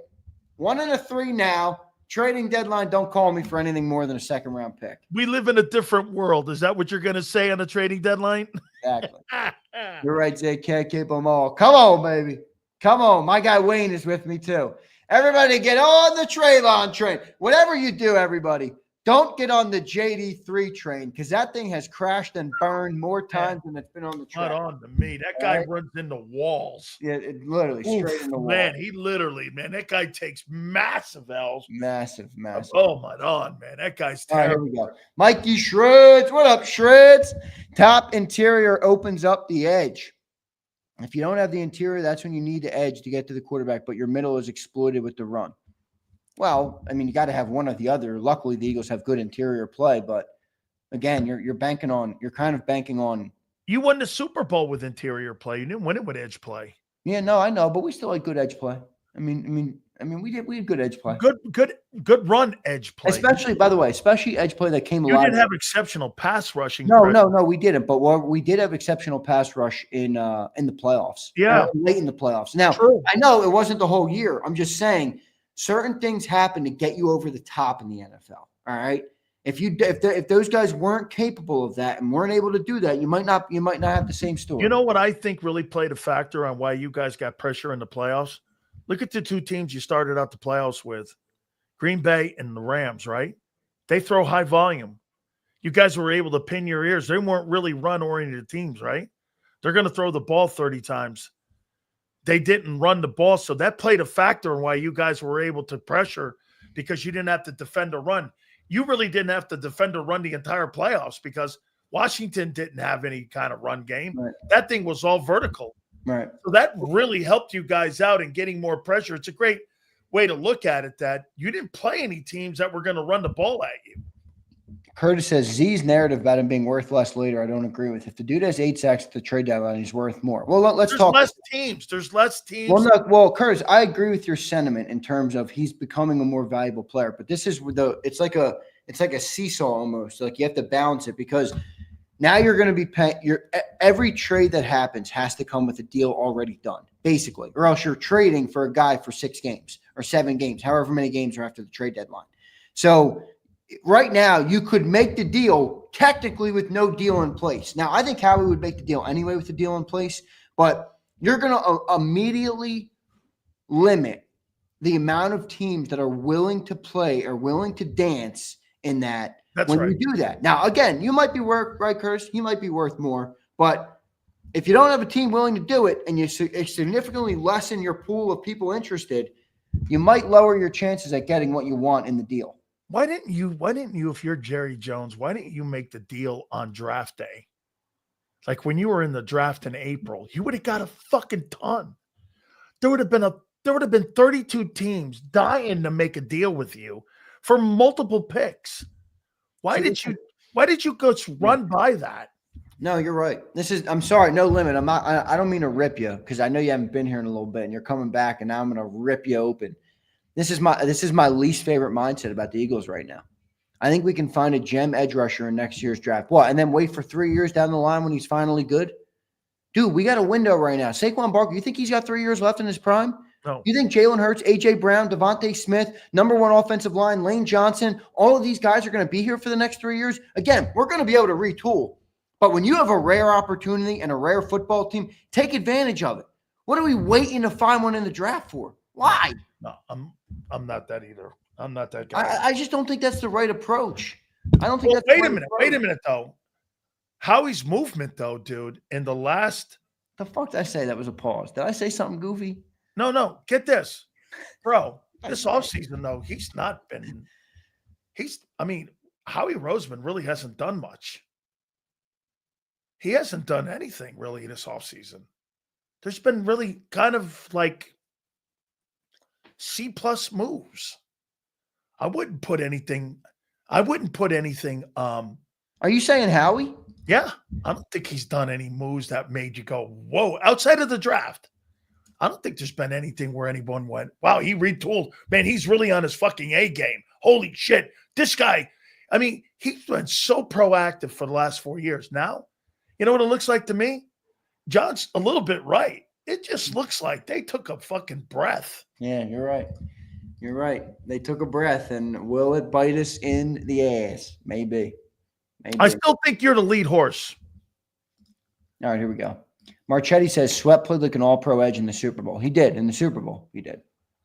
[SPEAKER 2] 1 and a 3 now. Trading deadline, don't call me for anything more than a 2nd-round pick.
[SPEAKER 1] We live in a different world. Is that what you're going to say on the trading deadline?
[SPEAKER 2] Exactly. You're right, JK. Keep them all. Come on, baby. Come on. My guy Wayne is with me, too. Everybody get on the Trayvon train. Whatever you do, everybody, don't get on the JD3 train because that thing has crashed and burned more times than it's been on the track.
[SPEAKER 1] Not on to me. That guy runs into walls.
[SPEAKER 2] Yeah, it literally straight in the wall.
[SPEAKER 1] Man, that guy takes massive L's.
[SPEAKER 2] Massive.
[SPEAKER 1] Oh, my God, man. That guy's terrible.
[SPEAKER 2] All right, here we go. Mikey Shreds. What up, Shreds? Top interior opens up the edge. If you don't have the interior, that's when you need the edge to get to the quarterback, but your middle is exploited with the run. Well, I mean, you got to have one or the other. Luckily, the Eagles have good interior play, but again, you're kind of banking on.
[SPEAKER 1] You won the Super Bowl with interior play. You didn't win it with edge play.
[SPEAKER 2] Yeah, no, I know, but we still had good edge play. I mean, we had good edge play.
[SPEAKER 1] Good run edge play.
[SPEAKER 2] Especially edge play that came alive.
[SPEAKER 1] You didn't have exceptional pass rushing.
[SPEAKER 2] No, we didn't. But we did have exceptional pass rush in the playoffs.
[SPEAKER 1] Yeah,
[SPEAKER 2] late in the playoffs. Now, true. I know it wasn't the whole year. I'm just saying certain things happen to get you over the top in the NFL. All right. If those guys weren't capable of that and weren't able to do that, you might not have the same story.
[SPEAKER 1] You know what I think really played a factor on why you guys got pressure in the playoffs? Look at the 2 teams you started out the playoffs with, Green Bay and the Rams, right? They throw high volume. You guys were able to pin your ears. They weren't really run-oriented teams, right? They're going to throw the ball 30 times. They didn't run the ball, so that played a factor in why you guys were able to pressure because you didn't have to defend a run. You really didn't have to defend a run the entire playoffs because Washington didn't have any kind of run game. Right. That thing was all vertical.
[SPEAKER 2] Right.
[SPEAKER 1] So that really helped you guys out in getting more pressure. It's a great way to look at it that you didn't play any teams that were going to run the ball at you.
[SPEAKER 2] Curtis says Z's narrative about him being worth less later, I don't agree with. If the dude has 8 sacks at the trade deadline, he's worth more. Well, let's talk.
[SPEAKER 1] There's less teams.
[SPEAKER 2] Well, Curtis, I agree with your sentiment in terms of he's becoming a more valuable player. But this is it's like a seesaw almost. Like you have to balance it because now you're going to be paying. Every trade that happens has to come with a deal already done, basically, or else you're trading for a guy for 6 games or 7 games, however many games are after the trade deadline. So right now, you could make the deal technically with no deal in place. Now, I think Howie would make the deal anyway with the deal in place, but you're going to immediately limit the amount of teams that are willing to play or willing to dance in that
[SPEAKER 1] That's
[SPEAKER 2] when
[SPEAKER 1] right.
[SPEAKER 2] you do that. Now, again, you might be worth, right, Curtis? You might be worth more, but if you don't have a team willing to do it and you significantly lessen your pool of people interested, you might lower your chances at getting what you want in the deal.
[SPEAKER 1] Why didn't you, if you're Jerry Jones, why didn't you make the deal on draft day? Like when you were in the draft in April, you would have got a fucking ton. There would have been 32 teams dying to make a deal with you for multiple picks. Why did you go run by that?
[SPEAKER 2] No, you're right. I'm sorry, no limit. I don't mean to rip you because I know you haven't been here in a little bit and you're coming back and now I'm going to rip you open. This is my least favorite mindset about the Eagles right now. I think we can find a gem edge rusher in next year's draft. What? And then wait for 3 years down the line when he's finally good? Dude, we got a window right now. Saquon Barkley, you think he's got 3 years left in his prime?
[SPEAKER 1] No.
[SPEAKER 2] You think Jalen Hurts, A.J. Brown, Devontae Smith, number one offensive line, Lane Johnson, all of these guys are going to be here for the next 3 years? Again, we're going to be able to retool. But when you have a rare opportunity and a rare football team, take advantage of it. What are we waiting to find one in the draft for? Why?
[SPEAKER 1] No, I'm not that either. I'm not that guy.
[SPEAKER 2] I just don't think that's the right approach. I don't think that's
[SPEAKER 1] wait a minute though. Howie's movement though, dude, in the last
[SPEAKER 2] the fuck did I say? That was a pause. Did I say something goofy?
[SPEAKER 1] No. Get this. Bro, this offseason though, Howie Roseman really hasn't done much. He hasn't done anything really this offseason. There's been really kind of like C+ moves. I wouldn't put anything.
[SPEAKER 2] Are you saying Howie?
[SPEAKER 1] Yeah. I don't think he's done any moves that made you go, whoa, outside of the draft. I don't think there's been anything where anyone went, wow, he retooled. Man, he's really on his fucking A game. Holy shit. This guy, he's been so proactive for the last 4 years. Now, you know what it looks like to me? John's a little bit right. It just looks like they took a fucking breath.
[SPEAKER 2] Yeah, you're right. You're right. They took a breath, and will it bite us in the ass? Maybe.
[SPEAKER 1] I still think you're the lead horse.
[SPEAKER 2] All right, here we go. Marchetti says Sweat played like an all-pro edge in the Super Bowl. He did. In the Super Bowl, he did.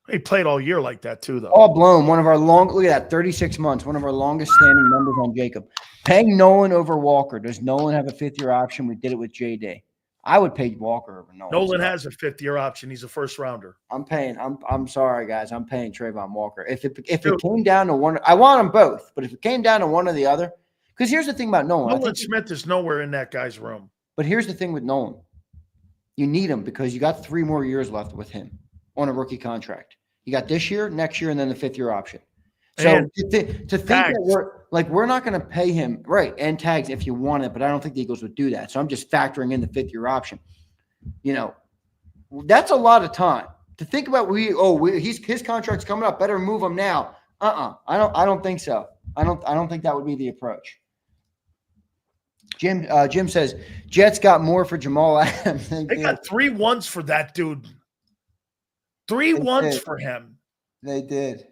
[SPEAKER 1] He played all year like that, too, though.
[SPEAKER 2] All blown. Look at that, 36 months. One of our longest standing numbers on JAKIB. Paying Nolan over Walker. Does Nolan have a fifth-year option? We did it with JD. I would pay Walker over Nolan.
[SPEAKER 1] Nolan has a fifth-year option. He's a first-rounder.
[SPEAKER 2] I'm sorry, guys. I'm paying Trayvon Walker. If it came down to one, I want them both. But if it came down to one or the other, because here's the thing about Nolan.
[SPEAKER 1] Nolan Smith is nowhere in that guy's room.
[SPEAKER 2] But here's the thing with Nolan. You need him because you got 3 more years left with him on a rookie contract. You got this year, next year, and then the fifth-year option. So to think that we're not going to pay him, right, and tags if you want it, but I don't think the Eagles would do that. So I'm just factoring in the fifth-year option. That's a lot of time to think about. His contract's coming up. Better move him now. I don't think so. I don't think that would be the approach. Jim says Jets got more for Jamal Adams.
[SPEAKER 1] They got 3 1s for that dude. 3 1s for him.
[SPEAKER 2] They did.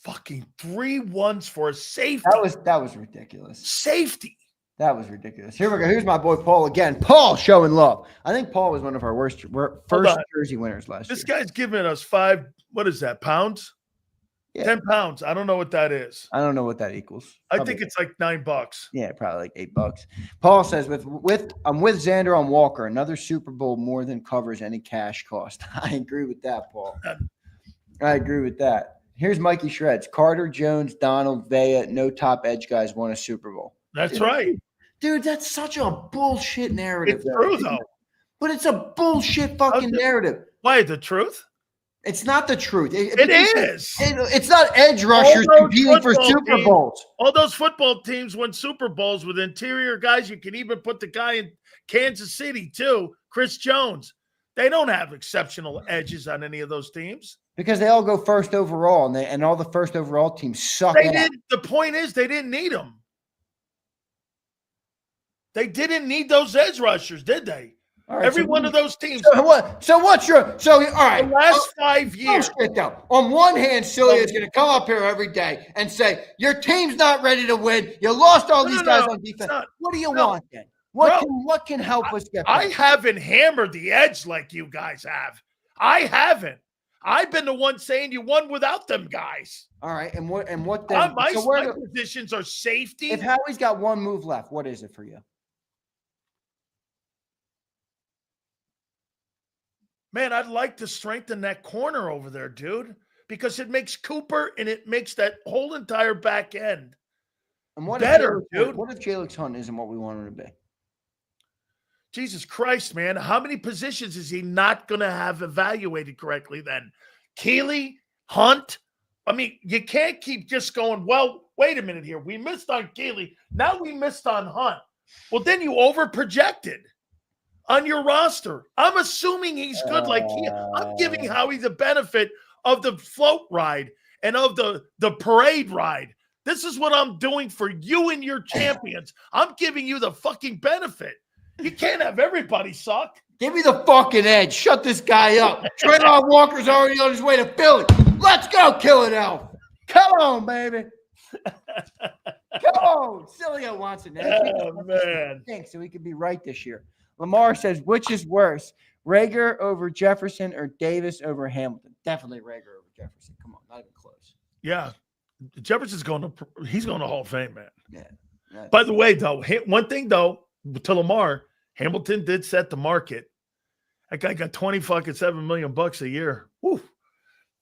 [SPEAKER 1] Fucking 3 1s for a safety.
[SPEAKER 2] That was ridiculous.
[SPEAKER 1] Safety.
[SPEAKER 2] That was ridiculous. Here we go. Here's my boy Paul again. Paul showing love. I think Paul was one of our first jersey winners last year.
[SPEAKER 1] This guy's giving us 5. What is that? Pounds? Yeah. 10 pounds. I don't know what that is.
[SPEAKER 2] I don't know what that equals.
[SPEAKER 1] I think it's like $9.
[SPEAKER 2] Yeah, probably like $8. Paul says I'm with Zander on Walker. Another Super Bowl more than covers any cash cost. I agree with that, Paul. I agree with that. Here's Mikey Shreds. Carter, Jones, Donald, Vea, no top edge guys won a Super Bowl.
[SPEAKER 1] That's right.
[SPEAKER 2] Dude, that's such a bullshit narrative.
[SPEAKER 1] It's true, though.
[SPEAKER 2] But it's a bullshit fucking narrative.
[SPEAKER 1] Why, the truth?
[SPEAKER 2] It's not the truth.
[SPEAKER 1] It is.
[SPEAKER 2] It's not edge rushers competing for Super Bowls.
[SPEAKER 1] All those football teams win Super Bowls with interior guys. You can even put the guy in Kansas City, too, Chris Jones. They don't have exceptional edges on any of those teams.
[SPEAKER 2] Because they all go first overall, and all the first overall teams suck.
[SPEAKER 1] The point is they didn't need them. They didn't need those edge rushers, did they? Right, every one of those teams.
[SPEAKER 2] All right.
[SPEAKER 1] The last 5 years.
[SPEAKER 2] On one hand, Sileo is going to come up here every day and say, your team's not ready to win. You lost all these guys on defense. What do you want then? What can help us get better?
[SPEAKER 1] I haven't hammered the edge like you guys have. I haven't. I've been the one saying you won without them guys.
[SPEAKER 2] All right, and what then?
[SPEAKER 1] My
[SPEAKER 2] So where
[SPEAKER 1] positions are safety.
[SPEAKER 2] if Howie's got one move left, what is it for you?
[SPEAKER 1] Man, I'd like to strengthen that corner over there, dude, because it makes Cooper and it makes that whole entire back end
[SPEAKER 2] And what
[SPEAKER 1] better,
[SPEAKER 2] if
[SPEAKER 1] dude.
[SPEAKER 2] What if Jalix Hunt isn't what we want him to be?
[SPEAKER 1] Jesus Christ, man. How many positions is he not going to have evaluated correctly then? Keeley, Hunt. I mean, you can't keep just going, well, wait a minute here. We missed on Keeley. Now we missed on Hunt. Well, then you overprojected on your roster. I'm assuming he's good. I'm giving Howie the benefit of the float ride and of the parade ride. This is what I'm doing for you and your champions. I'm giving you the fucking benefit. You can't have everybody suck.
[SPEAKER 2] Give me the fucking edge. Shut this guy up. Trayvon Walker's already on his way to Philly. Let's go, Kill It Elf. Come on, baby. Come on. Sileo wants it now.
[SPEAKER 1] Oh, man.
[SPEAKER 2] So he could be right this year. Lamar says, which is worse, Rager over Jefferson or Davis over Hamilton? Definitely Rager over Jefferson. Come on, not even close.
[SPEAKER 1] Yeah. Jefferson's he's going to Hall of Fame, man.
[SPEAKER 2] Yeah.
[SPEAKER 1] By the way, though, one thing, though, to Lamar, Hamilton did set the market. That guy got $7 million a year. Whew.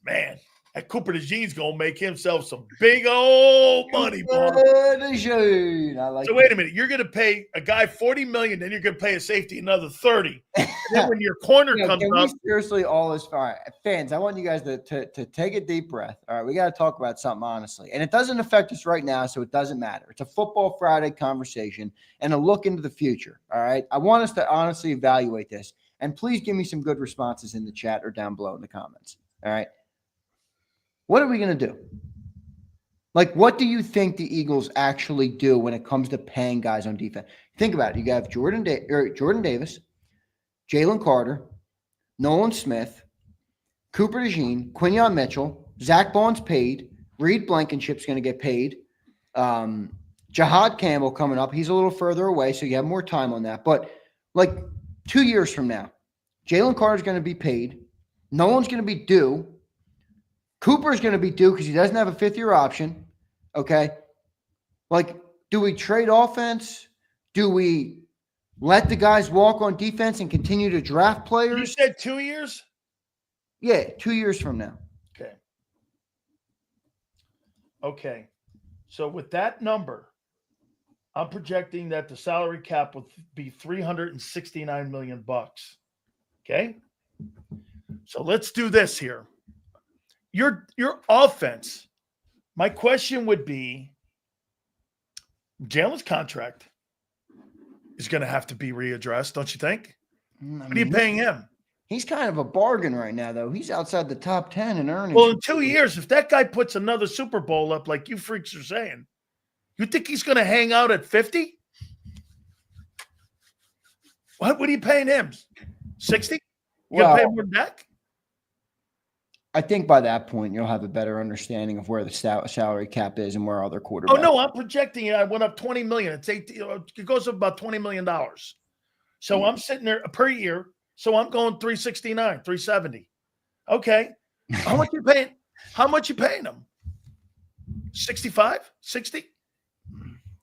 [SPEAKER 1] Man, that Cooper DeJean's going to make himself some big old money, boy. So wait a minute. You're going to pay a guy $40 million, then you're going to pay a safety another $30. And then when your corner comes up.
[SPEAKER 2] Seriously, all this. All right, fans, I want you guys to take a deep breath. All right, we got to talk about something honestly. And it doesn't affect us right now, so it doesn't matter. It's a Football Friday conversation and a look into the future. All right, I want us to honestly evaluate this. And please give me some good responses in the chat or down below in the comments. All right. What are we going to do? Like, what do you think the Eagles actually do when it comes to paying guys on defense? Think about it. You got Jordan Davis, Jalen Carter, Nolan Smith, Cooper DeJean, Quinyon Mitchell, Zach Bond's paid. Reed Blankenship's going to get paid. Jahad Campbell coming up. He's a little further away, so you have more time on that. But, like, 2 years from now, Jalen Carter's going to be paid. Nolan's going to be due. Cooper's going to be due because he doesn't have a fifth-year option. Okay? Like, do we trade offense? Do we let the guys walk on defense and continue to draft players?
[SPEAKER 1] You said 2 years?
[SPEAKER 2] Yeah, 2 years from now.
[SPEAKER 1] Okay. So with that number, I'm projecting that the salary cap will be $369 million. Okay? So let's do this here. Your offense, my question would be, Jalen's contract is going to have to be readdressed, don't you think? What are you paying him?
[SPEAKER 2] He's kind of a bargain right now, though. He's outside the top 10 in earnings.
[SPEAKER 1] Well, in 2 years, if that guy puts another Super Bowl up like you freaks are saying, you think he's going to hang out at 50? What are you paying him? 60? You going to pay him more than that?
[SPEAKER 2] I think by that point, you'll have a better understanding of where the salary cap is and where other quarterbacks.
[SPEAKER 1] Oh, no, I'm projecting it. I went up $20 million. It goes up about $20 million. So I'm sitting there per year. So I'm going 369, 370. Okay. How much you paying? How much you paying him? 65, 60?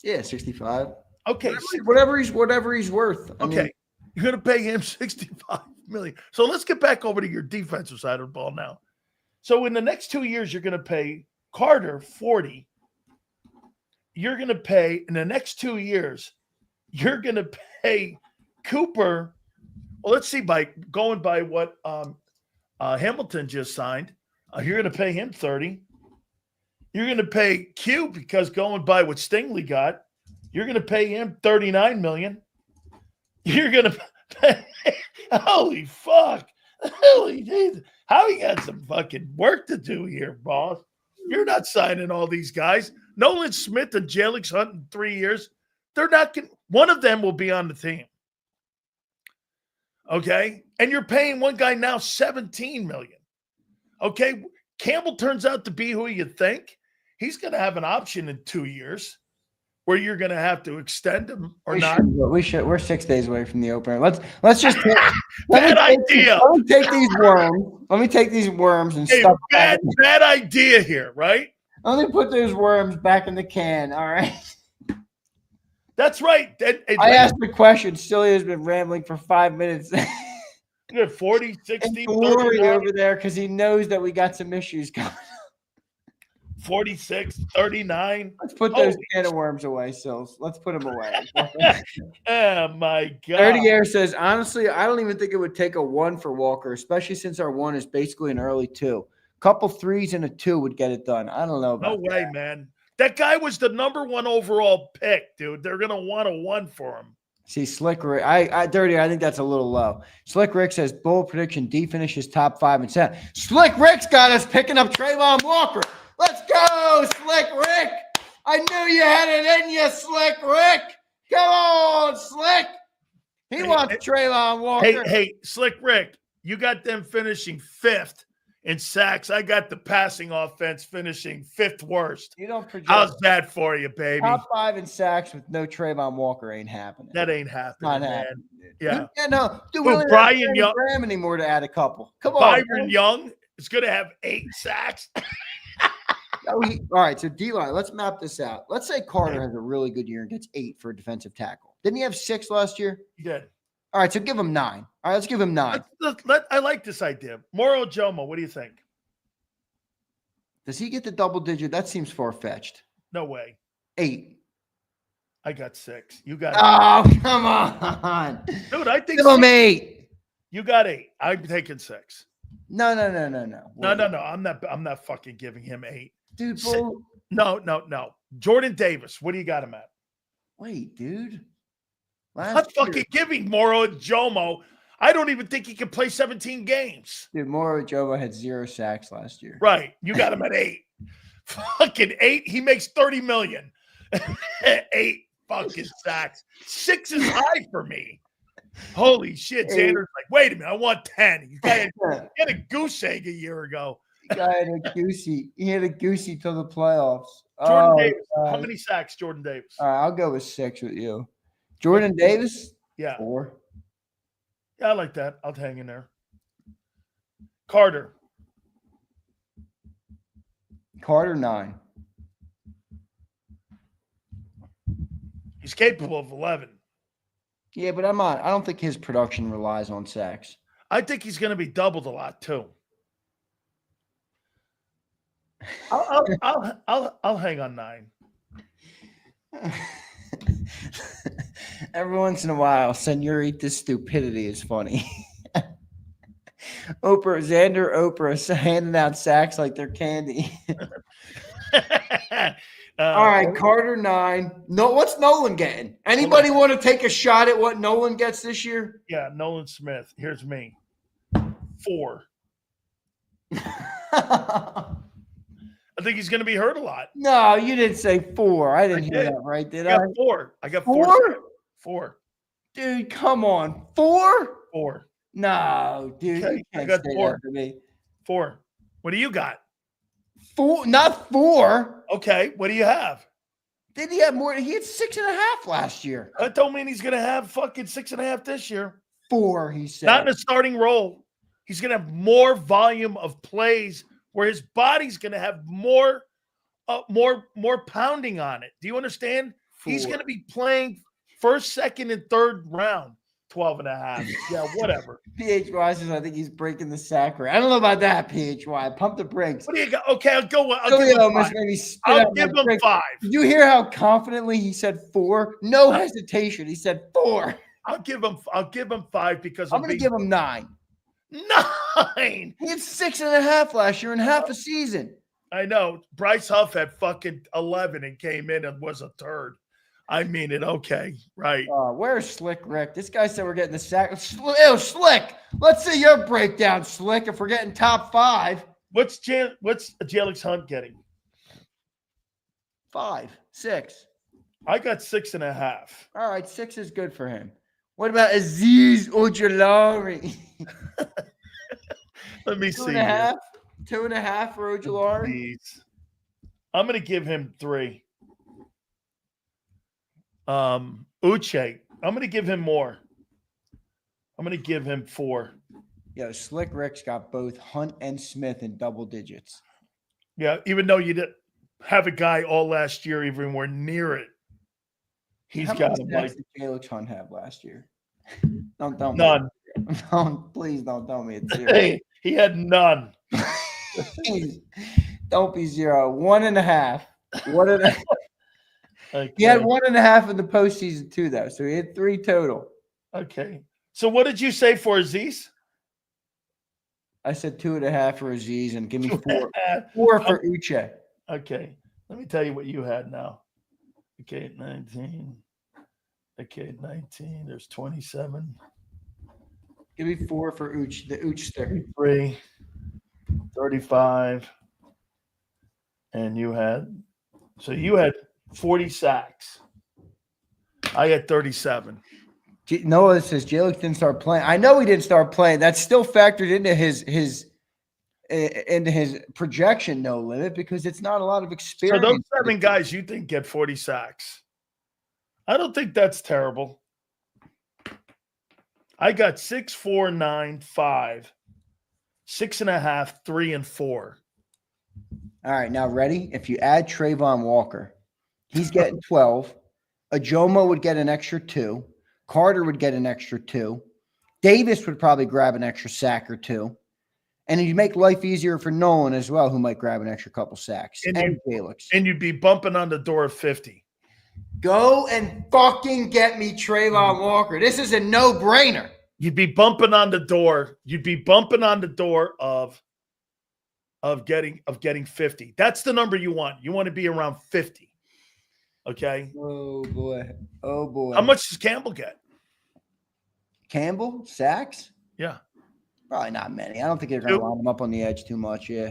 [SPEAKER 2] Yeah, 65.
[SPEAKER 1] Okay.
[SPEAKER 2] Whatever he's worth. I mean,
[SPEAKER 1] you're going to pay him $65 million. So let's get back over to your defensive side of the ball now. So in the next 2 years, you're going to pay Carter 40. You're going to pay in the next 2 years, you're going to pay Cooper. Well, let's see, by going by what Hamilton just signed, you're going to pay him 30. You're going to pay Q, because going by what Stingley got, you're going to pay him $39 million. You're going to pay, holy fuck. Holy Jesus. Howie got some fucking work to do here, boss. You're not signing all these guys. Nolan Smith and Jalix Hunt in 3 years. They're not going. One of them will be on the team. Okay? And you're paying one guy now $17 million. Okay? Campbell turns out to be who you think. He's going to have an option in 2 years. where you're going to have to extend them or
[SPEAKER 2] We
[SPEAKER 1] not.
[SPEAKER 2] should. We should. We're 6 days away from the opener. Let's just
[SPEAKER 1] Bad idea.
[SPEAKER 2] Let me take these worms. Let me take these worms and
[SPEAKER 1] Hey,
[SPEAKER 2] stuff.
[SPEAKER 1] bad idea here, right?
[SPEAKER 2] Let me put those worms back in the can. All right.
[SPEAKER 1] That's right.
[SPEAKER 2] I asked the question. Sileo has been rambling for 5 minutes.
[SPEAKER 1] 40, 60,
[SPEAKER 2] worry
[SPEAKER 1] 39,
[SPEAKER 2] over there because he knows that we got some issues coming.
[SPEAKER 1] 46, 39.
[SPEAKER 2] Let's put those can of worms away, Sills. Let's put them away.
[SPEAKER 1] Oh, my God.
[SPEAKER 2] 30 Air says, honestly, I don't even think it would take a 1 for Walker, especially since our 1 is basically an early 2. Couple 3s and a 2 would get it done. I don't know about
[SPEAKER 1] No way,
[SPEAKER 2] that.
[SPEAKER 1] man. That guy was the number 1 overall pick, dude. They're going to want a 1 for him.
[SPEAKER 2] See, Slick Rick, Dirty, I think that's a little low. Slick Rick says, bold prediction, D finishes top 5 and 7. Slick Rick's got us picking up Trayvon Walker. Let's go, Slick Rick. I knew you had it in you, Slick Rick. Come on, Slick. He wants Trayvon Walker.
[SPEAKER 1] Hey, Slick Rick, you got them finishing 5th in sacks. I got the passing offense finishing 5th worst.
[SPEAKER 2] You don't project.
[SPEAKER 1] How's that for you, baby?
[SPEAKER 2] Top 5 in sacks with no Trayvon Walker ain't happening.
[SPEAKER 1] That ain't happening,
[SPEAKER 2] Not
[SPEAKER 1] man.
[SPEAKER 2] happening.
[SPEAKER 1] Yeah.
[SPEAKER 2] No. Dude,
[SPEAKER 1] Who,
[SPEAKER 2] we don't
[SPEAKER 1] Brian
[SPEAKER 2] have
[SPEAKER 1] Young?
[SPEAKER 2] Graham anymore to add a couple. Come on.
[SPEAKER 1] Byron Young is going to have 8 sacks.
[SPEAKER 2] All right, so D-line, let's map this out. Let's say Carter has a really good year and gets 8 for a defensive tackle. Didn't he have 6 last year?
[SPEAKER 1] He did.
[SPEAKER 2] All right, so give him 9. All right, let's give him 9.
[SPEAKER 1] I like this idea. Moro Jomo, what do you think?
[SPEAKER 2] Does he get the double digit? That seems far-fetched.
[SPEAKER 1] No way.
[SPEAKER 2] 8.
[SPEAKER 1] I got 6. You got
[SPEAKER 2] Oh, come on.
[SPEAKER 1] Dude, I think
[SPEAKER 2] Give him 8.
[SPEAKER 1] You got 8. I'm taking 6.
[SPEAKER 2] No.
[SPEAKER 1] No. I'm not fucking giving him 8.
[SPEAKER 2] Dude, bro.
[SPEAKER 1] No. Jordan Davis, what do you got him at?
[SPEAKER 2] Wait, dude.
[SPEAKER 1] I'm fucking giving Moro Jomo. I don't even think he can play 17 games.
[SPEAKER 2] Dude, Moro Jomo had 0 sacks last year.
[SPEAKER 1] Right. You got him at 8. Fucking 8. He makes $30 million. 8 fucking sacks. 6 is high for me. Holy shit. Xander's like, wait a minute. I want 10. He had a goose egg a year ago.
[SPEAKER 2] He had a goosey till the playoffs.
[SPEAKER 1] Jordan Davis. How many sacks, Jordan Davis?
[SPEAKER 2] All right, I'll go with 6 with you. Jordan Davis?
[SPEAKER 1] Yeah.
[SPEAKER 2] 4.
[SPEAKER 1] Yeah, I like that. I'll hang in there. Carter,
[SPEAKER 2] 9.
[SPEAKER 1] he's capable of 11.
[SPEAKER 2] Yeah, but I don't think his production relies on sacks.
[SPEAKER 1] I think he's going to be doubled a lot too. I'll hang on 9.
[SPEAKER 2] Every once in a while, Senorita's stupidity is funny. Oprah handing out sacks like they're candy. All right, Carter 9. No, what's Nolan getting? Anybody want to take a shot at what Nolan gets this year?
[SPEAKER 1] Yeah, Nolan Smith. Here's me. 4. I think he's going to be hurt a lot.
[SPEAKER 2] No, you didn't say 4. I didn't hear that right, did I?
[SPEAKER 1] I got 4. I got
[SPEAKER 2] 4.
[SPEAKER 1] 4.
[SPEAKER 2] Dude, come on. 4?
[SPEAKER 1] 4.
[SPEAKER 2] No, dude.
[SPEAKER 1] Okay,
[SPEAKER 2] You can't
[SPEAKER 1] I got
[SPEAKER 2] say
[SPEAKER 1] 4.
[SPEAKER 2] that to me.
[SPEAKER 1] 4. What do you got?
[SPEAKER 2] 4, not 4.
[SPEAKER 1] Okay, what do you have?
[SPEAKER 2] Did he have more? He had 6.5 last year.
[SPEAKER 1] That don't mean he's going to have fucking 6.5 this year.
[SPEAKER 2] 4, he said.
[SPEAKER 1] Not in a starting role. He's going to have more volume of plays where his body's going to have more pounding on it. Do you understand?
[SPEAKER 2] 4.
[SPEAKER 1] He's going to be playing first, second, and third round. 12.5. Yeah, whatever.
[SPEAKER 2] PHY says, I think he's breaking the sack rate. I don't know about that, PHY. Pump the brakes.
[SPEAKER 1] What do you got? Okay, I'll give him 5.
[SPEAKER 2] Did you hear how confidently he said 4? No hesitation. He said 4.
[SPEAKER 1] I'll give him 5 because
[SPEAKER 2] I'm going to give him 9.
[SPEAKER 1] 9.
[SPEAKER 2] He had 6.5 last year in half a season.
[SPEAKER 1] I know. Bryce Huff had fucking 11 and came in and was a third. I mean it. Okay, right.
[SPEAKER 2] Where's Slick Rick? This guy said we're getting the sack. Slick. Let's see your breakdown, Slick. If we're getting top 5,
[SPEAKER 1] what's Jalix Hunt getting?
[SPEAKER 2] 5, 6.
[SPEAKER 1] I got 6.5.
[SPEAKER 2] All right, 6 is good for him. What about Aziz Ojulari?
[SPEAKER 1] Let me see.
[SPEAKER 2] 2.5. 2.5 for Ojulari.
[SPEAKER 1] I'm going to give him 3. Uche, I'm going to give him more. I'm going to give him 4.
[SPEAKER 2] Yo, Slick Rick's got both Hunt and Smith in double digits.
[SPEAKER 1] Yeah, even though you didn't have a guy all last year even more near it. He's got him like.
[SPEAKER 2] How did Jalix Hunt have last year? Don't tell me.
[SPEAKER 1] None.
[SPEAKER 2] Please don't tell me it's 0.
[SPEAKER 1] Hey, he had none.
[SPEAKER 2] Don't be 0. 1.5. 1.5.
[SPEAKER 1] Okay.
[SPEAKER 2] He had 1.5 in the postseason too, though. So he had 3 total.
[SPEAKER 1] Okay. So what did you say for Aziz?
[SPEAKER 2] I said 2.5 for Aziz and give me 4. 4 for Uche.
[SPEAKER 1] Okay. Let me tell you what you had now. Okay, 19. Okay, 19. There's 27.
[SPEAKER 2] Give me 4 for Uche. The Uche
[SPEAKER 1] 33. 35. And you had 40 sacks. I had 37.
[SPEAKER 2] Noah says Jalix didn't start playing. I know he didn't start playing. That's still factored into his projection, no limit, because it's not a lot of experience.
[SPEAKER 1] So those 7 guys you think get 40 sacks. I don't think that's terrible. I got 6, 4, 9, 5, 6.5, 3, and 4.
[SPEAKER 2] All right, now ready? If you add Trayvon Walker, he's getting 12. Ajomo would get an extra 2. Carter would get an extra 2. Davis would probably grab an extra sack or 2. And you'd make life easier for Nolan as well, who might grab an extra couple sacks. And Felix.
[SPEAKER 1] And you'd be bumping on the door of 50.
[SPEAKER 2] Go and fucking get me Trayvon Walker. This is a no-brainer.
[SPEAKER 1] You'd be bumping on the door. You'd be bumping on the door of getting 50. That's the number you want. You want to be around 50. Okay.
[SPEAKER 2] Oh boy. Oh boy.
[SPEAKER 1] How much does Campbell get?
[SPEAKER 2] Campbell? Sacks?
[SPEAKER 1] Yeah.
[SPEAKER 2] Probably not many. I don't think they're going to line him up on the edge too much. Yeah.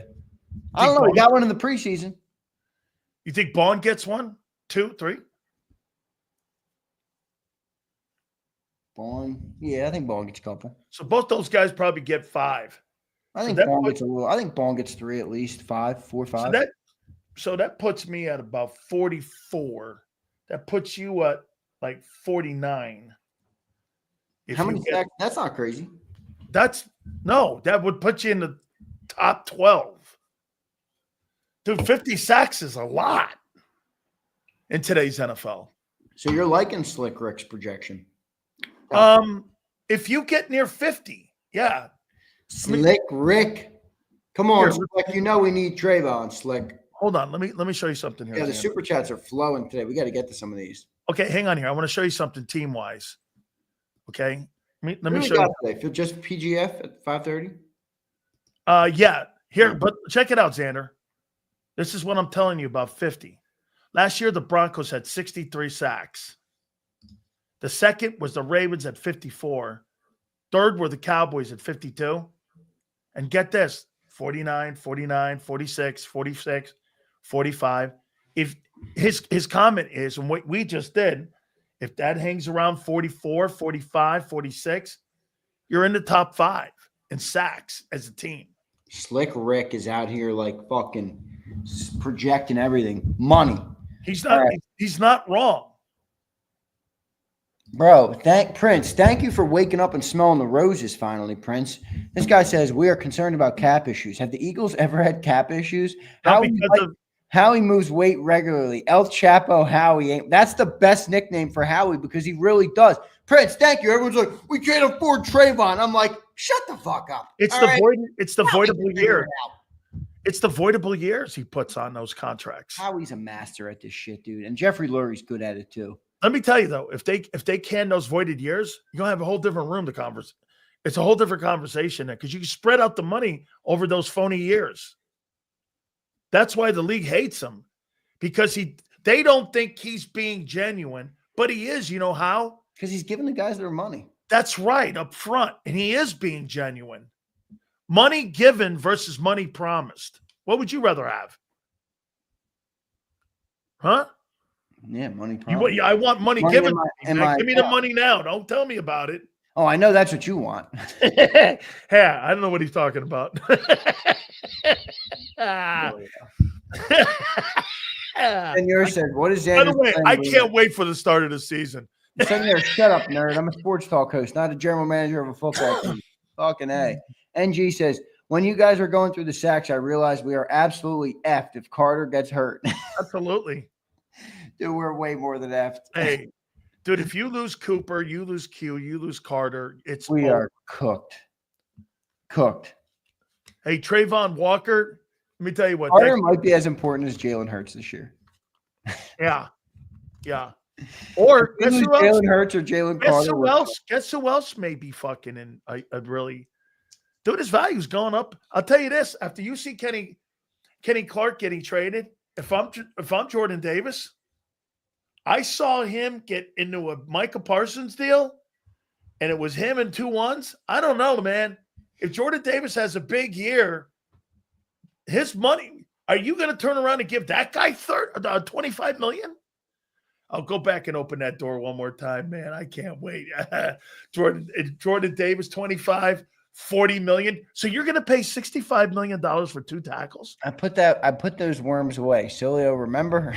[SPEAKER 2] I
[SPEAKER 1] Think
[SPEAKER 2] don't know. He
[SPEAKER 1] Bond-
[SPEAKER 2] got one in the preseason.
[SPEAKER 1] You think Bond gets 1, 2, 3?
[SPEAKER 2] Bond. Yeah, I think Bond gets a couple.
[SPEAKER 1] So both those guys probably get 5.
[SPEAKER 2] I think
[SPEAKER 1] that
[SPEAKER 2] Bond
[SPEAKER 1] puts-
[SPEAKER 2] gets a little. I think Bond gets 3 at least. 5, 4, 5.
[SPEAKER 1] So that puts me at about 44. That puts you at like 49. If
[SPEAKER 2] How
[SPEAKER 1] you
[SPEAKER 2] many
[SPEAKER 1] get-
[SPEAKER 2] sacks? That's not crazy.
[SPEAKER 1] that would put you in the top 12. Dude, 50 sacks is a lot in today's NFL.
[SPEAKER 2] So you're liking Slick Rick's projection.
[SPEAKER 1] If you get near 50, yeah.
[SPEAKER 2] Slick Rick. Come on,
[SPEAKER 1] Here.
[SPEAKER 2] Slick. You know we need Trayvon, Slick.
[SPEAKER 1] Hold on. Let me show you something here.
[SPEAKER 2] Yeah, the
[SPEAKER 1] Xander.
[SPEAKER 2] super chats are flowing today. We got to get to some of these.
[SPEAKER 1] Okay, hang on here. I want to show you something team-wise. Okay? Let
[SPEAKER 2] Who
[SPEAKER 1] me
[SPEAKER 2] we
[SPEAKER 1] show
[SPEAKER 2] got
[SPEAKER 1] you.
[SPEAKER 2] today? Feel just PGF at 5:30?
[SPEAKER 1] Yeah. Here, but check it out, Xander. This is what I'm telling you about 50. Last year, the Broncos had 63 sacks. The second was the Ravens at 54. Third were the Cowboys at 52. And get this, 49, 49, 46, 46, 45. If his comment is, and what we just did, if that hangs around 44, 45, 46, you're in the top 5 in sacks as a team.
[SPEAKER 2] Slick Rick is out here like fucking projecting everything. Money.
[SPEAKER 1] He's not.
[SPEAKER 2] Right.
[SPEAKER 1] He's not wrong.
[SPEAKER 2] Bro, Prince, thank you for waking up and smelling the roses finally, Prince. This guy says, we are concerned about cap issues. Have the Eagles ever had cap issues? Howie moves weight regularly. El Chapo Howie. That's the best nickname for Howie because he really does. Prince, thank you. Everyone's like, we can't afford Trayvon. I'm like, shut the fuck up.
[SPEAKER 1] It's
[SPEAKER 2] All
[SPEAKER 1] the
[SPEAKER 2] right?
[SPEAKER 1] voidable years. It's the voidable years he puts on those contracts.
[SPEAKER 2] Howie's a master at this shit, dude. And Jeffrey Lurie's good at it too.
[SPEAKER 1] Let me tell you though, if they can those voided years, you're gonna have a whole different room to converse. It's a whole different conversation because you can spread out the money over those phony years. That's why the league hates him because they don't think he's being genuine, but he is. You know how?
[SPEAKER 2] Because he's giving the guys their money.
[SPEAKER 1] That's right, up front, and he is being genuine. Money given versus money promised. What would you rather have? Huh?
[SPEAKER 2] Yeah, money promised.
[SPEAKER 1] I want money given. Give me the money now. Don't tell me about it.
[SPEAKER 2] Oh, I know that's what you want.
[SPEAKER 1] Yeah, I don't know what he's talking about.
[SPEAKER 2] Senor said, "What is
[SPEAKER 1] By the
[SPEAKER 2] Xander's
[SPEAKER 1] way,
[SPEAKER 2] plan
[SPEAKER 1] I
[SPEAKER 2] to win?"
[SPEAKER 1] can't wait for the start of the season.
[SPEAKER 2] Senor, shut up, nerd. I'm a sports talk host, not a general manager of a football team. Fucking A. NG says, "When you guys are going through the sacks, I realize we are absolutely effed if Carter gets hurt."
[SPEAKER 1] Absolutely.
[SPEAKER 2] Dude, we're way more than effed.
[SPEAKER 1] Hey, dude, if you lose Cooper, you lose Q, you lose Carter,
[SPEAKER 2] We
[SPEAKER 1] over.
[SPEAKER 2] are cooked. Cooked.
[SPEAKER 1] Hey, Trayvon Walker, let me tell you what.
[SPEAKER 2] Carter might be as important as Jalen Hurts this year.
[SPEAKER 1] Yeah. Yeah. Or guess who else?
[SPEAKER 2] Jalen Hurts or Jalen Carter.
[SPEAKER 1] Guess who else may be fucking in a really – dude, his value's going up. I'll tell you this. After you see Kenny Clark getting traded, if I'm Jordan Davis, I saw him get into a Micah Parsons deal, and it was him and 2 ones. I don't know, man. If Jordan Davis has a big year, his money – are you going to turn around and give that guy $25 million? I'll go back and open that door one more time, man. I can't wait. Jordan Davis, 25, 40 million. So you're going to pay $65 million for 2 tackles?
[SPEAKER 2] I put those worms away. Sileo, remember?